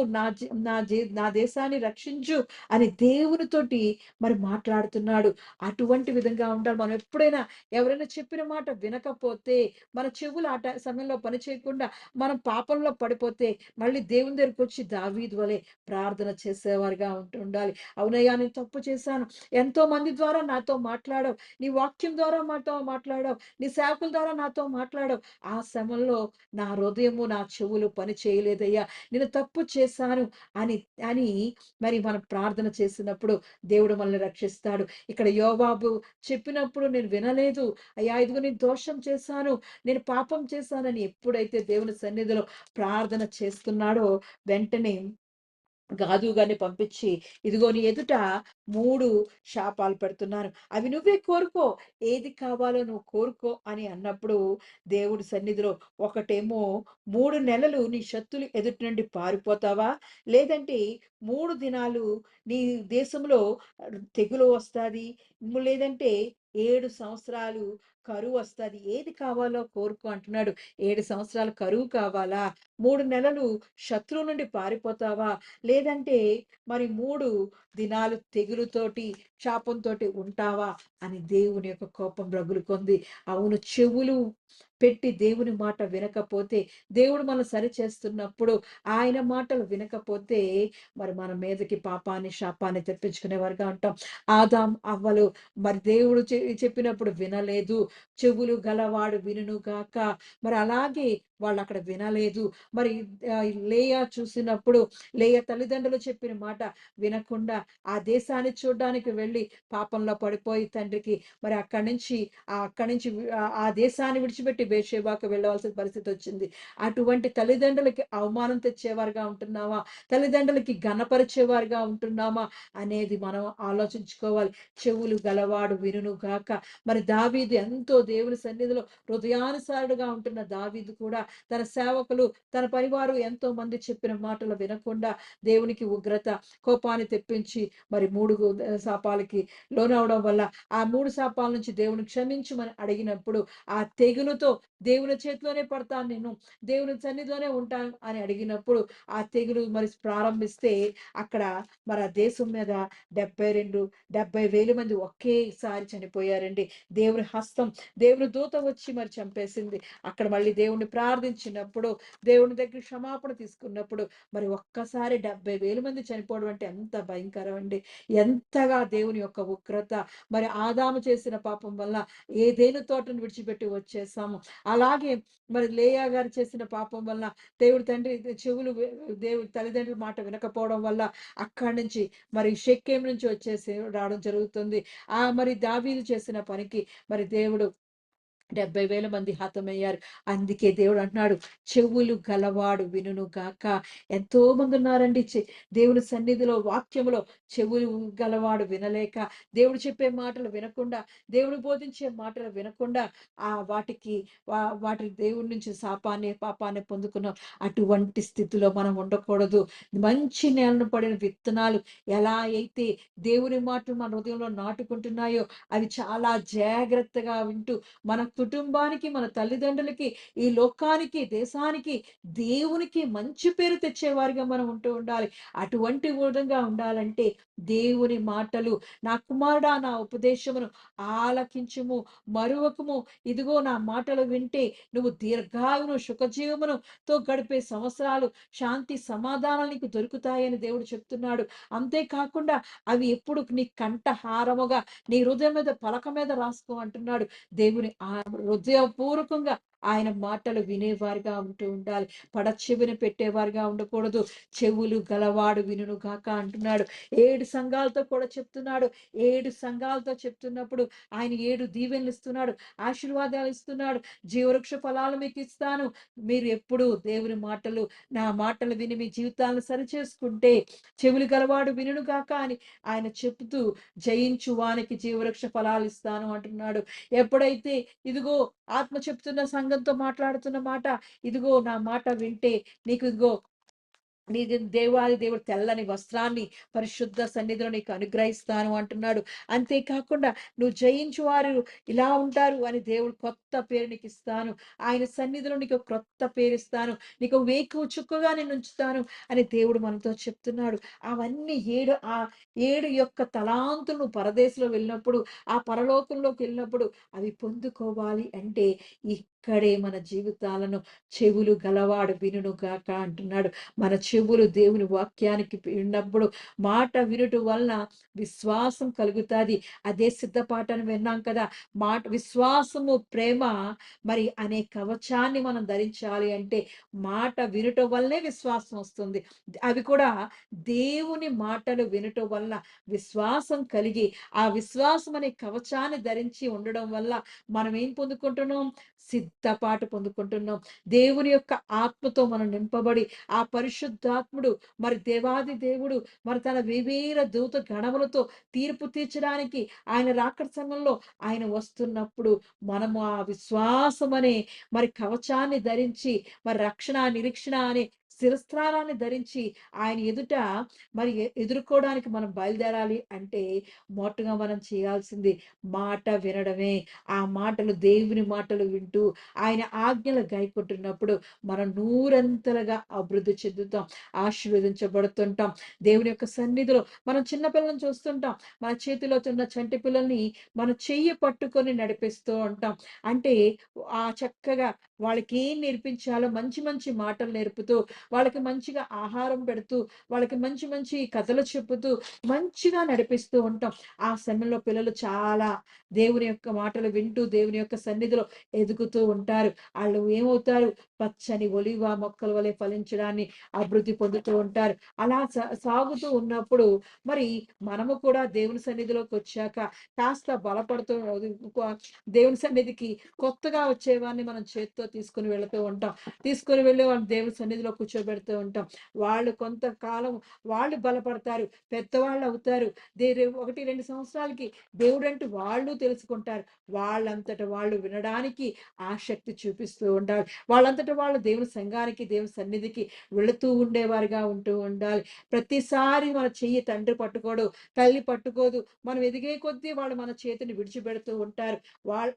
నా దేశాన్ని రక్షించు అని దేవునితోటి మరి మాట్లాడుతున్నాడు. అటువంటి విధంగా ఉండాలి. మనం ఎప్పుడైనా ఎవరైనా చెప్పిన మాట వినకపోతే, మన చెవులు ఆ సమయంలో పని చేయకుండా మనం పాపంలో పడిపోతే మళ్ళీ దేవుని దగ్గరికి వచ్చి దావీదు వలె ప్రార్థన చేసేవారుగా ఉండాలి. అవునయ్యా నేను తప్పు చేశాను, ఎంతో మంది ద్వారా నాతో మాట్లాడావు, నీ వాక్యం ద్వారా నాతో మాట్లాడావు, నీ సేవకుల ద్వారా నాతో మాట్లాడావు, ఆ సమయంలో నా హృదయము నా చెవులు పని చేయలేదయ్యా, నేను తప్పు చేశాను అని అని మరి మనం ప్రార్థన చేసినప్పుడు దేవుడు మనల్ని రక్షిస్తాడు. ఇక్కడ యోవాబు చెప్పినప్పుడు నేను వినలేదు, అయ్యా ఇదిగో నేను దోషం చేశాను, నేను పాపం చేశానని ఎప్పుడైతే దేవుని సన్నిధిలో ప్రార్థన చేస్తున్నాడో వెంటనే గాదు గారిని పంపించి ఇదిగో నీ ఎదుట 3 శాపాలు పెడుతున్నాను, అవి నువ్వే కోరుకో, ఏది కావాలో నువ్వు కోరుకో అని అన్నప్పుడు దేవుడి సన్నిధిలో ఒకటేమో 3 నెలలు నీ శత్రులు ఎదుటి నుండి పారిపోతావా, లేదంటే 3 దినాలు నీ దేశంలో తెగులు వస్తుంది, లేదంటే 7 సంవత్సరాలు కరువు వస్తుంది, ఏది కావాలో కోరుకో అంటున్నాడు. 7 సంవత్సరాలు కరువు కావాలా, 3 నెలలు శత్రువు నుండి పారిపోతావా, లేదంటే మరి 3 దినాలు తెగులుతోటి శాపంతోటి ఉంటావా అని దేవుని యొక్క కోపం రగులుకొంది. అవును, చెవులు పెట్టి దేవుని మాట వినకపోతే, దేవుడు మనం సరి చేస్తున్నప్పుడు ఆయన మాటలు వినకపోతే మరి మన మీదకి పాపాన్ని శాపాన్ని తెప్పించుకునే వారుగా ఉంటాం. ఆదాం అవ్వలు మరి దేవుడు చెప్పినప్పుడు వినలేదు, చెవులు గలవాడు వినును గాక. మరి అలాగే వాళ్ళు అక్కడ వినలేదు. మరి లేయా చూసినప్పుడు లేయా తల్లిదండ్రులు చెప్పిన మాట వినకుండా ఆ దేశాన్ని చూడడానికి వెళ్ళి పాపంలో పడిపోయి తండ్రికి మరి అక్కడి నుంచి ఆ దేశాన్ని విడిచిపెట్టి బేర్షెబాకు వెళ్ళవలసిన పరిస్థితి వచ్చింది. అటువంటి తల్లిదండ్రులకి అవమానం తెచ్చేవారుగా ఉంటున్నామా, తల్లిదండ్రులకి ఘనపరిచేవారుగా ఉంటున్నామా అనేది మనం ఆలోచించుకోవాలి. చెవులు గలవాడు వినును గాక. మరి దావీదు ఎంతో దేవుని సన్నిధిలో హృదయానుసారుడుగా ఉంటున్న దావీదు కూడా తన సేవకులు తన పరివారు ఎంతో మంది చెప్పిన మాటలు వినకుండా దేవునికి ఉగ్రత కోపాన్ని తెప్పించి మరి 3 శాపాలకి లోనవడం వల్ల ఆ 3 శాపాల నుంచి దేవుని క్షమించమని అడిగినప్పుడు ఆ తెగులుతో దేవుని చేతిలోనే పడతాను, నేను దేవుని సన్నిధిలోనే ఉంటాను అని అడిగినప్పుడు ఆ తెగులు మరి ప్రారంభిస్తే అక్కడ మరి ఆ దేశం మీద 70,000 మంది ఒకేసారి చనిపోయారండి. దేవుని హస్తం, దేవుని దూత వచ్చి మరి చంపేసింది. అక్కడ మళ్ళీ దేవుణ్ణి ప్రార్థించినప్పుడు, దేవుని దగ్గర క్షమాపణ తీసుకున్నప్పుడు మరి ఒక్కసారి 70,000 మంది చనిపోవడం అంటే ఎంత భయంకరం అండి. ఎంతగా దేవుని యొక్క ఉగ్రత, మరి ఆదాము చేసిన పాపం వల్ల ఏదైనా తోటను విడిచిపెట్టి వచ్చేసాము. అలాగే మరి లేయా గారు చేసిన పాపం వల్ల దేవుడి తండ్రి చెవులు దేవుడి తల్లిదండ్రుల మాట వినకపోవడం వల్ల అక్కడి నుంచి మరి షెక్కేం నుంచి వచ్చేసి రావడం జరుగుతుంది. మరి దావీదు చేసిన పనికి మరి దేవుడు 70,000 మంది హతమయ్యారు. అందుకే దేవుడు అంటున్నాడు, చెవులు గలవాడు వినును గాక. ఎంతో మంది ఉన్నారండి దేవుని సన్నిధిలో, వాక్యములో చెవులు గలవాడు వినలేక, దేవుడు చెప్పే మాటలు వినకుండా, దేవుడు బోధించే మాటలు వినకుండా వాటి దేవుడి నుంచి శాపాన్ని పాపాన్ని పొందుకున్నాం. అటువంటి స్థితిలో మనం ఉండకూడదు. మంచి నేలను పడిన విత్తనాలు ఎలా అయితే దేవుని మాటలు మన హృదయంలో నాటుకుంటున్నాయో అవి చాలా జాగ్రత్తగా వింటూ మన కుటుంబానికి, మన తల్లిదండ్రులకి, ఈ లోకానికి, దేశానికి, దేవునికి మంచి పేరు తెచ్చేవారిగా మనం ఉంటూ ఉండాలి. అటువంటి విధంగా ఉండాలంటే దేవుని మాటలు, నా కుమారుడా నా ఉపదేశమును ఆలకించుము, మరువకుము. ఇదిగో నా మాటలు వింటే నువ్వు దీర్ఘాయువును, సుఖజీవమునుతో గడిపే సంవత్సరాలు, శాంతి సమాధానాలు నీకు దొరుకుతాయని దేవుడు చెప్తున్నాడు. అంతేకాకుండా అవి ఎప్పుడు నీ కంఠహారముగా, నీ హృదయం మీద, పలక మీద రాసుకో అంటున్నాడు. దేవుని హృదయపూర్వకంగా ఆయన మాటలు వినేవారిగా ఉంటూ ఉండాలి. చెవిని పెట్టేవారిగా ఉండకూడదు. చెవులు గలవాడు వినును గాక అంటున్నాడు. 7 సంఘాలతో కూడా చెప్తున్నాడు. 7 సంఘాలతో చెప్తున్నప్పుడు ఆయన 7 దీవెనలు ఇస్తున్నాడు, ఆశీర్వాదాలు ఇస్తున్నాడు. జీవవృక్ష ఫలాలు మీకు ఇస్తాను. మీరు ఎప్పుడు దేవుని మాటలు, నా మాటలు విని మీ జీవితాలను సరిచేసుకుంటే, చెవులు గలవాడు వినును గాక అని ఆయన చెప్తూ, జయించు వానికి జీవవృక్ష ఫలాలు ఇస్తాను అంటున్నాడు. ఎప్పుడైతే ఇదిగో ఆత్మ చెప్తున్న సంఘంతో మాట్లాడుతున్న మాట, ఇదిగో నా మాట వింటే నీకు ఇదిగో నీకు దేవుడు తెల్లని వస్త్రాన్ని పరిశుద్ధ సన్నిధిలో నీకు అనుగ్రహిస్తాను అంటున్నాడు. అంతేకాకుండా నువ్వు జయించు వారు ఇలా ఉంటారు అని దేవుడు కొత్త పేరు నీకు ఇస్తాను, ఆయన సన్నిధిలో నీకు క్రొత్త పేరు ఇస్తాను, నీకు వేకువ చుక్కగా నేను ఉంచుతాను అని దేవుడు మనతో చెప్తున్నాడు. అవన్నీ 7 యొక్క తలాంతులను పరదేశంలో వెళ్ళినప్పుడు, ఆ పరలోకంలోకి వెళ్ళినప్పుడు అవి పొందుకోవాలి అంటే ఇక్కడే మన జీవితాలను చెవులు గలవాడు వినును గాక అంటున్నాడు. మన చెవులు దేవుని వాక్యానికి విన్నప్పుడు, మాట వినుట వలన విశ్వాసం కలుగుతుంది. అదే సిద్ధపాఠాన్ని విన్నాం కదా, విశ్వాసము, ప్రేమ మరి అనే కవచాన్ని మనం ధరించాలి అంటే మాట వినుట వల్లనే విశ్వాసం వస్తుంది. అవి కూడా దేవుని మాటలు వినుట వల్ల విశ్వాసం కలిగి, ఆ విశ్వాసం అనే కవచాన్ని ధరించి ఉండడం వల్ల మనం ఏం పొందుకుంటున్నాం? సిద్ధపాటు పొందుకుంటున్నాం. దేవుని యొక్క ఆత్మతో మనం నింపబడి, ఆ పరిశుద్ధాత్ముడు మరి దేవాది దేవుడు మరి తన వివేర దూత గణములతో తీర్పు తీర్చడానికి ఆయన రాకడ సమయంలో ఆయన వస్తున్నప్పుడు మనము ఆ విశ్వాసం అనే మరి కవచాన్ని ధరించి, మరి రక్షణ, నిరీక్షణ అనే శిరస్త్రాణాన్ని ధరించి ఆయన ఎదుట మరి ఎదుర్కోవడానికి మనం బయలుదేరాలి అంటే మొట్టగా మనం చేయాల్సింది మాట వినడమే. ఆ మాటలు, దేవుని మాటలు వింటూ ఆయన ఆజ్ఞలు గైకొంటున్నప్పుడు మనం నూరంతలుగా అభివృద్ధి చెందుతాం, ఆశీర్వదించబడుతుంటాం. దేవుని యొక్క సన్నిధిలో మనం చిన్న పిల్లలను చూస్తుంటాం. మన చేతిలో ఉన్న చంటి పిల్లల్ని మన చెయ్యి పట్టుకొని నడిపిస్తూ ఉంటాం. అంటే చక్కగా వాళ్ళకి ఏం నేర్పించాలో మంచి మంచి మాటలు నేర్పుతూ, వాళ్ళకి మంచిగా ఆహారం పెడుతూ, వాళ్ళకి మంచి మంచి కథలు చెప్పుతూ మంచిగా నడిపిస్తూ ఉంటాం. ఆ సమయంలో పిల్లలు చాలా దేవుని యొక్క మాటలు వింటూ దేవుని యొక్క సన్నిధిలో ఎదుగుతూ ఉంటారు. వాళ్ళు ఏమవుతారు? పచ్చని ఒలివ మొక్కల వలె ఫలించడాన్ని అభివృద్ధి పొందుతూ ఉంటారు. అలా సాగుతూ ఉన్నప్పుడు మరి మనము కూడా దేవుని సన్నిధిలోకి వచ్చాక కాస్త బలపడుతూ, దేవుని సన్నిధికి కొత్తగా వచ్చేవారిని మనం చేత్తో ప్రేమతో తీసుకుని వెళుతూ ఉంటాం. తీసుకొని వెళ్ళి వాళ్ళ దేవుని సన్నిధిలో కూర్చోబెడుతూ ఉంటాం. వాళ్ళు కొంతకాలం వాళ్ళు బలపడతారు, పెద్దవాళ్ళు అవుతారు. 1, 2 సంవత్సరాలకి దేవుడంటూ వాళ్ళు తెలుసుకుంటారు. వాళ్ళంతట వాళ్ళు వినడానికి ఆసక్తి చూపిస్తూ ఉండాలి. వాళ్ళంతట వాళ్ళు దేవుని సంఘానికి, దేవుని సన్నిధికి వెళుతూ ఉండేవారుగా ఉంటూ ఉండాలి. ప్రతిసారి మన చెయ్యి తండ్రి పట్టుకోడు, తల్లి పట్టుకోదు. మనం ఎదిగే కొద్దీ వాళ్ళు మన చేతిని విడిచిపెడుతూ ఉంటారు.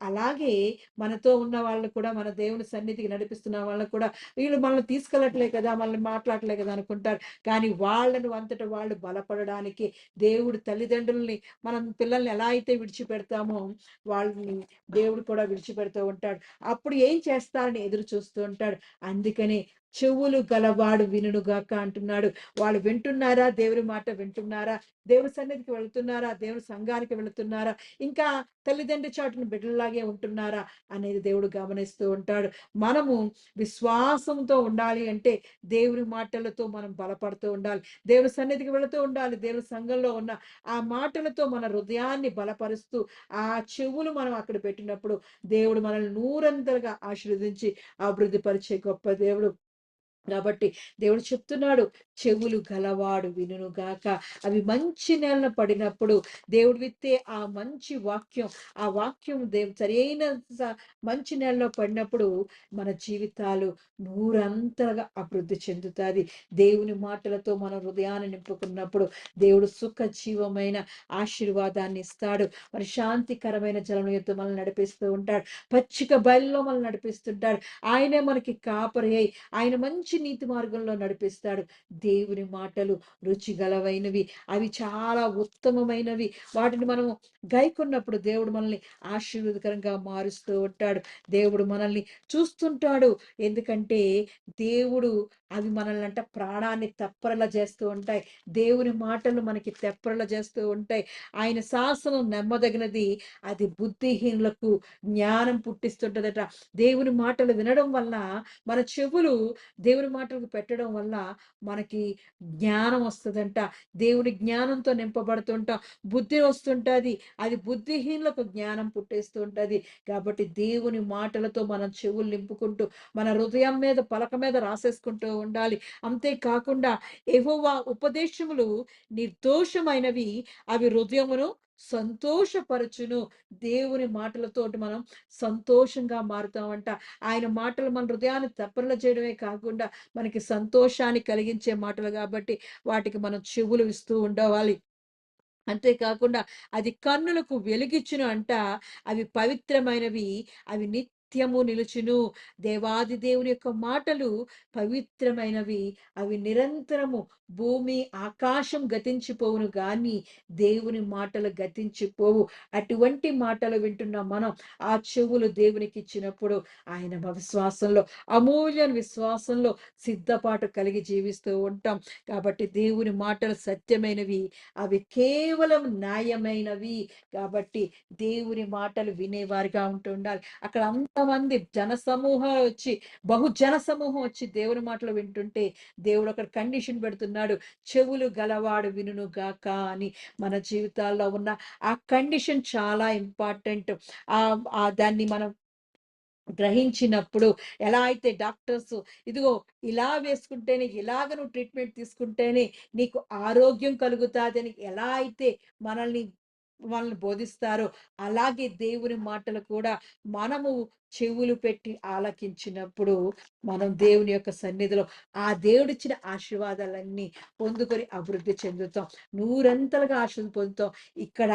అలాగే మనతో ఉన్న వాళ్ళు కూడా, మన దేవుని సన్నిధికి నడిపిస్తున్న వాళ్ళకు కూడా, వీళ్ళు మనల్ని తీసుకెళ్ళట్లే కదా, మనల్ని మాట్లాడలే కదా అనుకుంటారు. కానీ వాళ్ళను అంతట వాళ్ళు బలపడడానికి దేవుడు తల్లిదండ్రుల్ని, మనం పిల్లల్ని ఎలా అయితే విడిచిపెడతామో వాళ్ళని దేవుడు కూడా విడిచిపెడుతూ ఉంటాడు. అప్పుడు ఏం చేస్తారని ఎదురు చూస్తూ ఉంటాడు. అందుకనే చెవులు గలవాడు వినుగాక అంటున్నాడు. వాళ్ళు వింటున్నారా? దేవుని మాట వింటున్నారా? దేవుని సన్నిధికి వెళుతున్నారా? దేవుని సంఘానికి వెళుతున్నారా? ఇంకా తల్లిదండ్రి చాటున బిడ్డలాగే ఉంటున్నారా అనేది దేవుడు గమనిస్తూ ఉంటాడు. మనము విశ్వాసంతో ఉండాలి అంటే దేవుని మాటలతో మనం బలపడుతూ ఉండాలి. దేవుని సన్నిధికి వెళుతూ ఉండాలి. దేవుని సంఘంలో ఉన్న ఆ మాటలతో మన హృదయాన్ని బలపరుస్తూ, ఆ చెవులు మనం అక్కడ పెట్టినప్పుడు దేవుడు మనల్ని నూరంతలుగా ఆశీర్వదించి అభివృద్ధి పరిచే గొప్ప దేవుడు. కాబట్టి దేవుడు చెప్తున్నాడు, చెవులు గలవాడు వినుగాక. అవి మంచి నేలన పడినప్పుడు దేవుడు విత్తే ఆ మంచి వాక్యం, ఆ వాక్యం సరైన మంచి నేలలో పడినప్పుడు మన జీవితాలు నూరంతలుగా అభివృద్ధి చెందుతుంది. దేవుని మాటలతో మన హృదయాన్ని నింపుకున్నప్పుడు దేవుడు సుఖ జీవమైన ఆశీర్వాదాన్ని ఇస్తాడు. మరి శాంతికరమైన జలం ఎత్తు మనల్ని నడిపిస్తూ ఉంటాడు. పచ్చిక బయలులో మనల్ని నడిపిస్తుంటాడు. ఆయనే మనకి కాపరి అయి ఆయన మంచి నీతి మార్గంలో నడిపిస్తాడు. దేవుని మాటలు రుచిగలవైనవి, అవి చాలా ఉత్తమమైనవి. వాటిని మనం గైకొన్నప్పుడు దేవుడు మనల్ని ఆశీర్వాదకరంగా మారుస్తూ ఉంటాడు. దేవుడు మనల్ని చూస్తుంటాడు. ఎందుకంటే దేవుడు అవి మనల్ని ప్రాణాన్ని తెప్పరలా చేస్తూ ఉంటాయి. దేవుని మాటలు మనకి తెప్పరలా చేస్తూ ఉంటాయి. ఆయన శాసనం నమ్మదగినది, అది బుద్ధిహీనులకు జ్ఞానం పుట్టిస్తుంటదట. దేవుని మాటలు వినడం వల్ల, మన చెవులు దేవుని మాటలకు పెట్టడం వల్ల మనకి జ్ఞానం వస్తుందంట. దేవుని జ్ఞానంతో నింపబడుతుంటాం. బుద్ధి వస్తుంటది. అది బుద్ధిహీనులకు జ్ఞానం పుట్టేస్తూ ఉంటది. కాబట్టి దేవుని మాటలతో మనం చెవులు నింపుకుంటూ, మన హృదయం మీద, పలక మీద రాసేసుకుంటూ ఉండాలి. అంతేకాకుండా యెహోవా ఉపదేశములు నిర్దోషమైనవి, అవి హృదయమును సంతోషపరచును. దేవుని మాటలతోటి మనం సంతోషంగా మారుతామంట. ఆయన మాటలు మన హృదయాన్ని తెప్పరిల్ల చేయడమే కాకుండా మనకి సంతోషాన్ని కలిగించే మాటలు కాబట్టి వాటికి మనం చెవులు ఇస్తూ ఉండవాలి. అంతేకాకుండా అది కన్నులకు వెలుగిచ్చును అంట. అవి పవిత్రమైనవి, అవి నిత్యము నిలుచును. దేవాది దేవుని యొక్క మాటలు పవిత్రమైనవి, అవి నిరంతరము. భూమి ఆకాశం గతించిపోవును గాని దేవుని మాటలు గతించిపోవు. అటువంటి మాటలు వింటున్న మనం ఆ చెవులు దేవునికి ఇచ్చినప్పుడు ఆయన విశ్వాసంలో, అమూల్యమైన విశ్వాసంలో సిద్ధపాటు కలిగి జీవిస్తూ ఉంటాం. కాబట్టి దేవుని మాటలు సత్యమైనవి, అవి కేవలం న్యాయమైనవి. కాబట్టి దేవుని మాటలు వినేవారిగా ఉంటూ ఉండాలి. అక్కడ అంతమంది జనసమూహం వచ్చి, బహుజన సమూహం వచ్చి దేవుని మాటలు వింటుంటే దేవుడు అక్కడ కండిషన్ పెడుతున్నాడు, చెవులు గలవాడు వినుగాక అని. మన జీవితాల్లో ఉన్న ఆ కండిషన్ చాలా ఇంపార్టెంట్. దాన్ని మనం గ్రహించినప్పుడు, ఎలా అయితే డాక్టర్స్ ఇదిగో ఇలా వేసుకుంటేనే, ఇలాగ నువ్వు ట్రీట్మెంట్ తీసుకుంటేనే నీకు ఆరోగ్యం కలుగుతాదని ఎలా అయితే వాళ్ళని బోధిస్తారో, అలాగే దేవుని మాటలు కూడా మనము చెవులు పెట్టి ఆలకించినప్పుడు మనం దేవుని యొక్క సన్నిధిలో ఆ దేవుడిచ్చిన ఆశీర్వాదాలన్నీ పొందుకొని అభివృద్ధి చెందుతాం. నూరంతలుగా ఆశీర్వాదం పొందుతాం. ఇక్కడ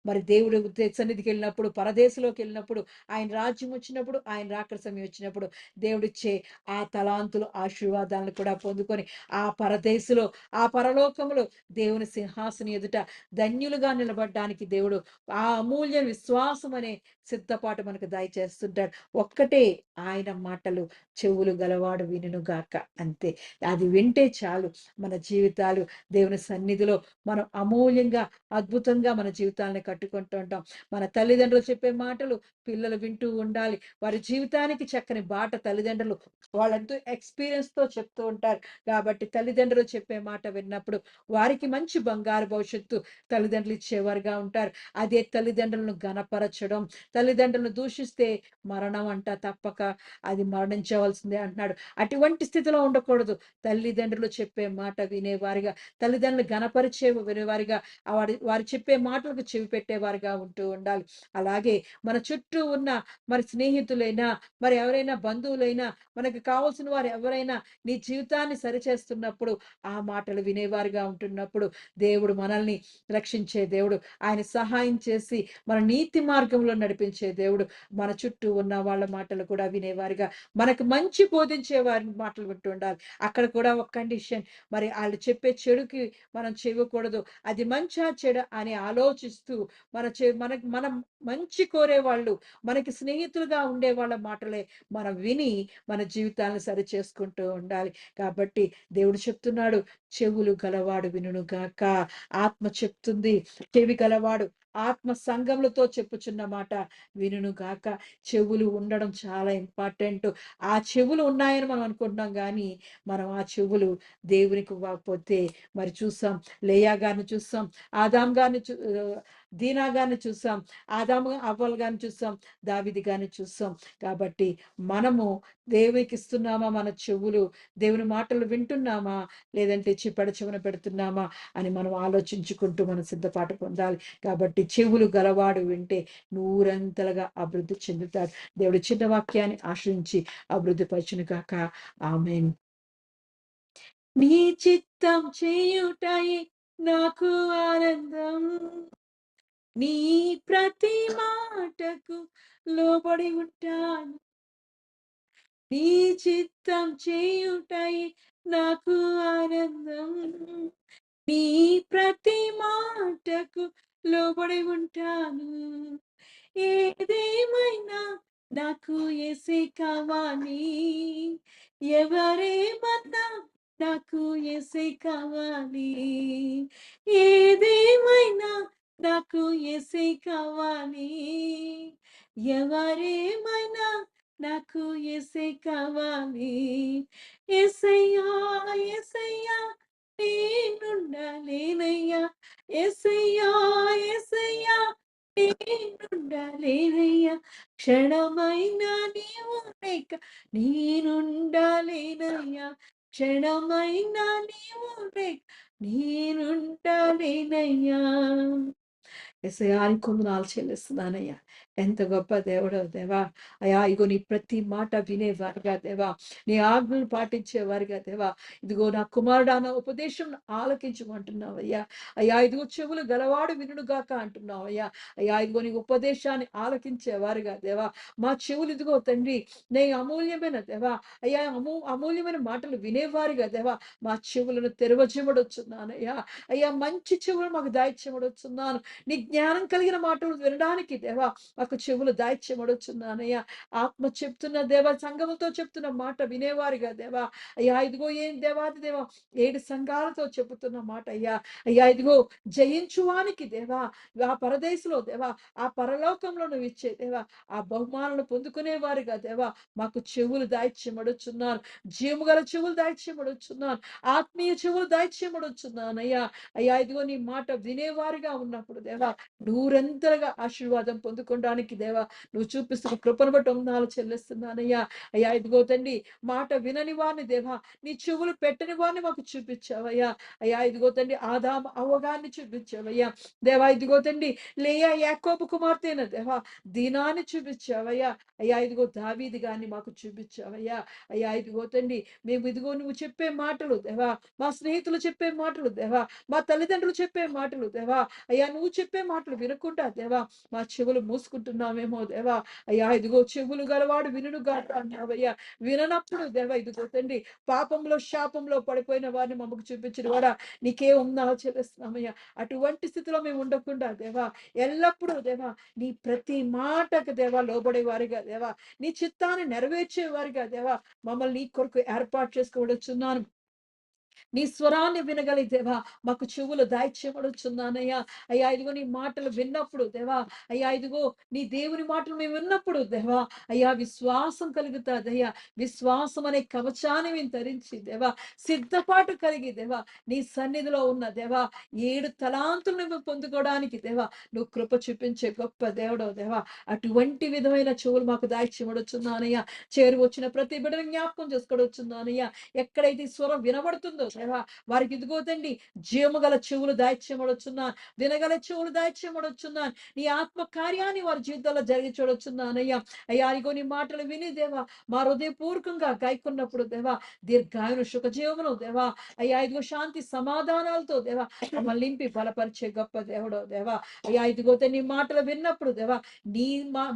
మరి దేవుడు సన్నిధికి వెళ్ళినప్పుడు, పరదేశంలోకి వెళ్ళినప్పుడు, ఆయన రాజ్యం వచ్చినప్పుడు, ఆయన రాకడ సమయం వచ్చినప్పుడు దేవుడిచ్చే ఆ తలాంతులు, ఆశీర్వాదాలను కూడా పొందుకొని ఆ పరదేశంలో, ఆ పరలోకంలో దేవుని సింహాసనం ఎదుట ధన్యులుగా నిలబడడానికి దేవుడు ఆ అమూల్య విశ్వాసం అనే సిద్ధపాటు మనకు దయచేస్తుంటాడు. ఒక్కటే, ఆయన మాటలు చెవులు గలవాడు వినుగాక. అంతే. అది వింటే చాలు. మన జీవితాలు దేవుని సన్నిధిలో మనం అమూల్యంగా, అద్భుతంగా మన జీవితాలను కట్టుకుంటూ ఉంటాం. మన తల్లిదండ్రులు చెప్పే మాటలు పిల్లలు వింటూ ఉండాలి. వారి జీవితానికి చక్కని బాట తల్లిదండ్రులు వాళ్ళంతా ఎక్స్పీరియన్స్‌తో చెప్తూ ఉంటారు. కాబట్టి తల్లిదండ్రులు చెప్పే మాట విన్నప్పుడు వారికి మంచి బంగారు భవిష్యత్తు తల్లిదండ్రులు ఇచ్చేవారుగా ఉంటారు. అదే తల్లిదండ్రులను ఘనపరచడం, తల్లిదండ్రులను దూషిస్తే మరణం అంట తప్పక అది మరణించవలసిందే అంటున్నాడు. అటువంటి స్థితిలో ఉండకూడదు. తల్లిదండ్రులు చెప్పే మాట వినేవారిగా, తల్లిదండ్రులు గణపరిచే వినేవారిగా, వారు చెప్పే మాటలకు చెవి పెట్టేవారిగా ఉంటూ ఉండాలి. అలాగే మన చుట్టూ ఉన్న మరి స్నేహితులైనా, మరి ఎవరైనా బంధువులైనా, మనకు కావాల్సిన వారు ఎవరైనా నీ జీవితాన్ని సరిచేస్తున్నప్పుడు, ఆ మాటలు వినేవారుగా ఉంటున్నప్పుడు, దేవుడు మనల్ని రక్షించే దేవుడు. ఆయన సహాయం చేసి మన నీతి మార్గంలో నడిపించే దేవుడు. మన చుట్టూ ఉన్న వాళ్ళ మాటలు కూడా వినేవారుగా, మనకు మంచి బోధించే వారి మాటలు వింటూ ఉండాలి. అక్కడ కూడా ఒక కండిషన్, మరి ఆళ్ళు చెప్పే చెడుకి మనం చెయ్యకూడదు. అది మంచా చెడా అని ఆలోచిస్తూ మనం మంచి కోరేవాళ్ళు, మనకి స్నేహితులుగా ఉండే వాళ్ళ మాటలే మనం విని మన జీవితాలను సరిచేసుకుంటూ ఉండాలి. కాబట్టి దేవుడు చెప్తున్నాడు, చెవులు గలవాడు వినును గాక. ఆత్మ చెప్తుంది, చెవి గలవాడు ఆత్మ సంఘములతో చెప్పుచున్న మాట వినును గాక. చెవులు ఉండడం చాలా ఇంపార్టెంట్. ఆ చెవులు ఉన్నాయని మనం అనుకుంటున్నాం గానీ, మనం ఆ చెవులు దేవునికి ఇవ్వకపోతే, మరి చూసాం లేయా గారిని చూసాం, ఆదాం గారిని దీనా గారిని చూసాం, ఆదాము అవ్వలు గారిని చూసాం, దావీదు గారిని చూసాం. కాబట్టి మనము దేవునికి ఇస్తున్నామా మన చెవులు? దేవుని మాటలు వింటున్నామా? లేదంటే చెవున పెడుతున్నామా అని మనం ఆలోచించుకుంటూ మనం సిద్ధపాటు పొందాలి. కాబట్టి చెవులు గలవాడు వింటే నూరంతలుగా అభివృద్ధి చెందుతాడు. దేవుడి చిన్న వాక్యాన్ని ఆశ్రయించి అభివృద్ధి పరచును గాక. ఆమేన్. నీ చిత్తం చేయుటయే నాకు ఆనందం, నీ ప్రతి మాటకు లోబడి ఉంటాను. నీ చిత్తం చేయుటయే నాకు ఆనందం, నీ ప్రతి మాటకు లోబడి ఉంటాను. ఏదేమైనా నాకు యేసే కావాలి, ఎవరేమన్నా నాకు యేసే కావాలి. ఏదేమైనా నాకు యేసే కావాలి, ఎవరేమైనా నాకు యేసే కావాలి. యేసయ్యా యేసయ్యా నేనుండలేనయ్యా, యేసయ్యా యేసయ్యా నేనుండలేనయ్యా, క్షణమైనా నీవు లేక నేనుండలేనయ్యా, క్షణమైనా నీవు లేక నేనుండలేనయ్యా. యేసయ్యా నీకు వందనాలు చెల్లిస్తున్నానయ్యా. ఎంత గొప్ప దేవుడో దేవా! అయ్యా ఇగో నీ ప్రతి మాట వినేవారుగా దేవా, నీ ఆజ్ఞలు పాటించేవారుగా దేవా, ఇదిగో నా కుమారుడా నా ఉపదేశం ఆలకించమంటున్నావయ్యా. అయ్యా ఇదిగో చెవులు గలవాడు వినుగాక అంటున్నావయ్యా. అయ్యా ఇదిగో నీ ఉపదేశాన్ని ఆలకించేవారుగా దేవా, మా చెవులు ఇదిగో తండ్రి నీ అమూల్యమైన దేవా, అయ్యా అమూల్యమైన మాటలు వినేవారుగా దేవా, మా చెవులను తెరవజేయబడొచ్చున్నానయ్యా. అయ్యా మంచి చెవులు మాకు దాయిచ్చేయబడొచ్చున్నాను. నీ జ్ఞానం కలిగిన మాటలు వినడానికి దేవా మాకు చెవులు దాయిచ్చేయబడొచ్చున్నానయ్యా. ఆత్మ చెప్తున్న దేవా, సంఘముతో చెప్తున్న మాట వినేవారుగా దేవా, అయ్యా ఇదిగో ఏం దేవాది దేవా 7 సంఘాలతో చెబుతున్న మాట అయ్యా. అయ్యా ఇదిగో జయించువానికి దేవా, ఆ పరదేశంలో దేవా, ఆ పరలోకంలో నువ్వు ఇచ్చే దేవా, ఆ బహుమానాలను పొందుకునేవారుగా దేవా మాకు చెవులు దాయిచ్చేయబడుచున్నాను. జీవము గల చెవులు దాయిచ్చేయబడుచున్నాను. ఆత్మీయ చెవులు దాయిచ్చేయబడుచున్నానయ్యా. అయ్యా ఇదిగో నీ మాట వినేవారుగా ఉన్నప్పుడు దేవా, నూరంతలుగా ఆశీర్వాదం పొందుకోవడానికి దేవా నువ్వు చూపిస్తున్న కృపను బట్టి వందనాలు చెల్లిస్తున్నానయ్యా. అయ్యా ఇదిగో తండ్రి మాట వినని వారిని దేవా, నీ చెవులు పెట్టని వారిని మాకు చూపించావయ్యా. అయ్యా ఇదిగో తండ్రి ఆదాము అవ్వగారిని చూపించావయ్యా. దేవా ఇదిగో తండ్రి లేయా యాకోబు కుమార్తెన దేవా దీనాన్ని చూపించావయ్యా. అయ్యా ఇదిగో దావీదు గారిని మాకు చూపించావయ్యా. అయ్యా ఇదిగో తండ్రి మేము ఇదిగో నువ్వు చెప్పే మాటలు దేవా, మా స్నేహితులు చెప్పే మాటలు దేవా, మా తల్లిదండ్రులు చెప్పే మాటలు దేవా, అయ్యా నువ్వు చెప్పే మాటలు వినకుండా దేవా మా చెవులు మూసుకుంటున్నామేమో దేవా. అయ్యా ఇదిగో చెవులు గలవాడు వినును గాక అన్నావయ్యా. విననప్పుడు దేవా ఇదిగో తండ్రి పాపంలో శాపంలో పడిపోయిన వారిని మమ్మకు చూపించిన వాడా నీకే వందనాలు చెల్లిస్తున్నామయ్యా. అటువంటి స్థితిలో మేము ఉండకుండా దేవా ఎల్లప్పుడూ దేవా నీ ప్రతి మాటకు దేవా లోబడే వారిగా దేవా, నీ చిత్తాన్ని నెరవేర్చే వారిగా దేవా మమ్మల్ని నీ కొరకు ఏర్పాటు చేసుకోవచ్చున్నాను. నీ స్వరాన్ని వినగలి దేవా మాకు చెవులు దాయిచ్చేమడుచున్నానయ్యా. అయ్యా ఇదిగో నీ మాటలు విన్నప్పుడు దేవా, అయ్యా ఇదిగో నీ దేవుని మాటలు మేము విన్నప్పుడు దేవా, అయ్యా విశ్వాసం కలుగుతాదయ్యా. విశ్వాసం అనే కవచాన్ని మేము ధరించి దేవా సిద్ధపాటు కలిగి దేవా నీ సన్నిధిలో ఉన్న దేవా 7 తలాంతులు నువ్వు పొందుకోవడానికి దేవా నువ్వు కృప చూపించే గొప్ప దేవుడో దేవా. అటువంటి విధమైన చెవులు మాకు దాయిచ్చేమడుచున్నానయ్యా. చేరు వచ్చిన ప్రతి బిడ్డను జ్ఞాపకం చేసుకోవచ్చున్నానయ్యా. ఎక్కడైతే ఈ స్వరం వినబడుతుందో దేవా వారికి ఇదిగో తండ్రి జీవము గల చెవులు దాయిచ్చేమడుచున్నాను, వినగల చెవులు దాయిచ్చేమడుచున్నాను. నీ ఆత్మ కార్యాన్ని వారి జీవితంలో జరిగి చూడొచ్చున్నానయ్యా. అయ్యా ఇగో నీ మాటలు విని దేవా మా హృదయపూర్వకంగా గాయకున్నప్పుడు దేవా దీర్ఘాయును సుఖజీవమును దేవా, అయ్యా ఇదిగో శాంతి సమాధానాలతో దేవా మమ్మల్ని నింపి బలపరిచే గొప్ప దేవుడో దేవా. అయ్యా ఇదిగో నీ మాటలు విన్నప్పుడు దేవా నీ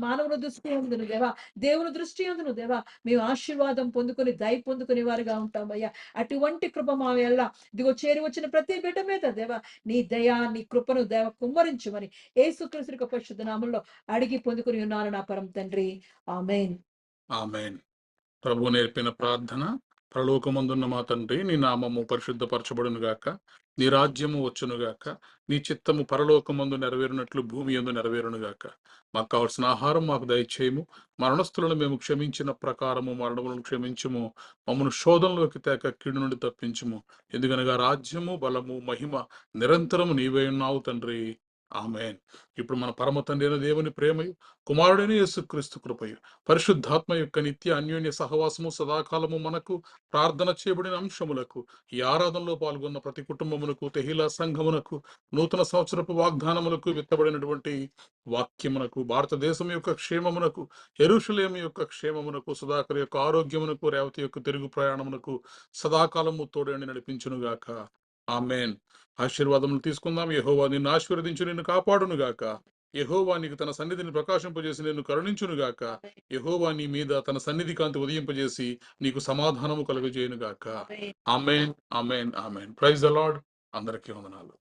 మానవుల దృష్టి అందును దేవా, దేవుని దృష్టి అందును దేవా మేము ఆశీర్వాదం పొందుకొని దయ పొందుకునే వారుగా ఉంటామయ్యా. అటువంటి కృప మా వల్ల ఇదిగో చేరి వచ్చిన ప్రతి బిడ్డ మీద దేవా నీ దయా నీ కృపను దేవ కుమ్మరించుమని యేసుక్రీస్తు యొక్క పరిశుద్ధ నామములో అడిగి పొందుకుని ఉన్నాను నా పరమ తండ్రి. ఆమేన్. ఆమేన్. ప్రభు నేర్పిన ప్రార్థన. పరలోకమందున్న మా తండ్రి, నీ నామము పరిశుద్ధపరచబడును గాక, నీ రాజ్యము వచ్చును గాక, నీ చిత్తము పరలోకమందు నెరవేరునట్లు భూమి యందు నెరవేరును గాక. మాకు కావలసిన ఆహారం మాకు దయచేయము, మరణస్థులను మేము క్షమించిన ప్రకారము మరణములను క్షమించుము, మమ్మను శోధనలోకి తేక కీడు నుండి తప్పించుము. ఎందుకనగా రాజ్యము బలము మహిమ నిరంతరము నీవే ఉన్నావు తండ్రి. ఆమేన్. ఇప్పుడు మన పరమ తండ్రి అయిన దేవుని ప్రేమయు, కుమారుడైన యేసుక్రీస్తు కృపయు, పరిశుద్ధాత్మ యొక్క నిత్య అన్యోన్య సహవాసము సదాకాలము మనకు, ప్రార్థన చేయబడిన అంశములకు, ఈ ఆరాధనలో పాల్గొన్న ప్రతి కుటుంబమునకు, తెహిలా సంఘమునకు, నూతన సంవత్సరపు వాగ్దానములకు, విత్తబడినటువంటి వాక్యమునకు, భారతదేశం యొక్క క్షేమమునకు, యెరూషలేము యొక్క క్షేమమునకు, సుధాకర్ యొక్క ఆరోగ్యమునకు, రేవతి యొక్క తిరుగు ప్రయాణమునకు సదాకాలము తోడని నడిపించునుగాక. ఆమేన్. ఆశీర్వాదములు తీసుకుందాం. యెహోవా నిన్ను ఆశీర్వదించు, నిన్ను కాపాడును గాక. యెహోవా నీకు తన సన్నిధిని ప్రకాశింపజేసి నిన్ను కరుణించును గాక. యెహోవా నీ మీద తన సన్నిధి కాంతి ఉదయింపజేసి నీకు సమాధానము కలుగజేయును గాక. ఆమేన్. ఆమేన్. ఆమేన్. Praise the lord. అందరికీ వందనాలు.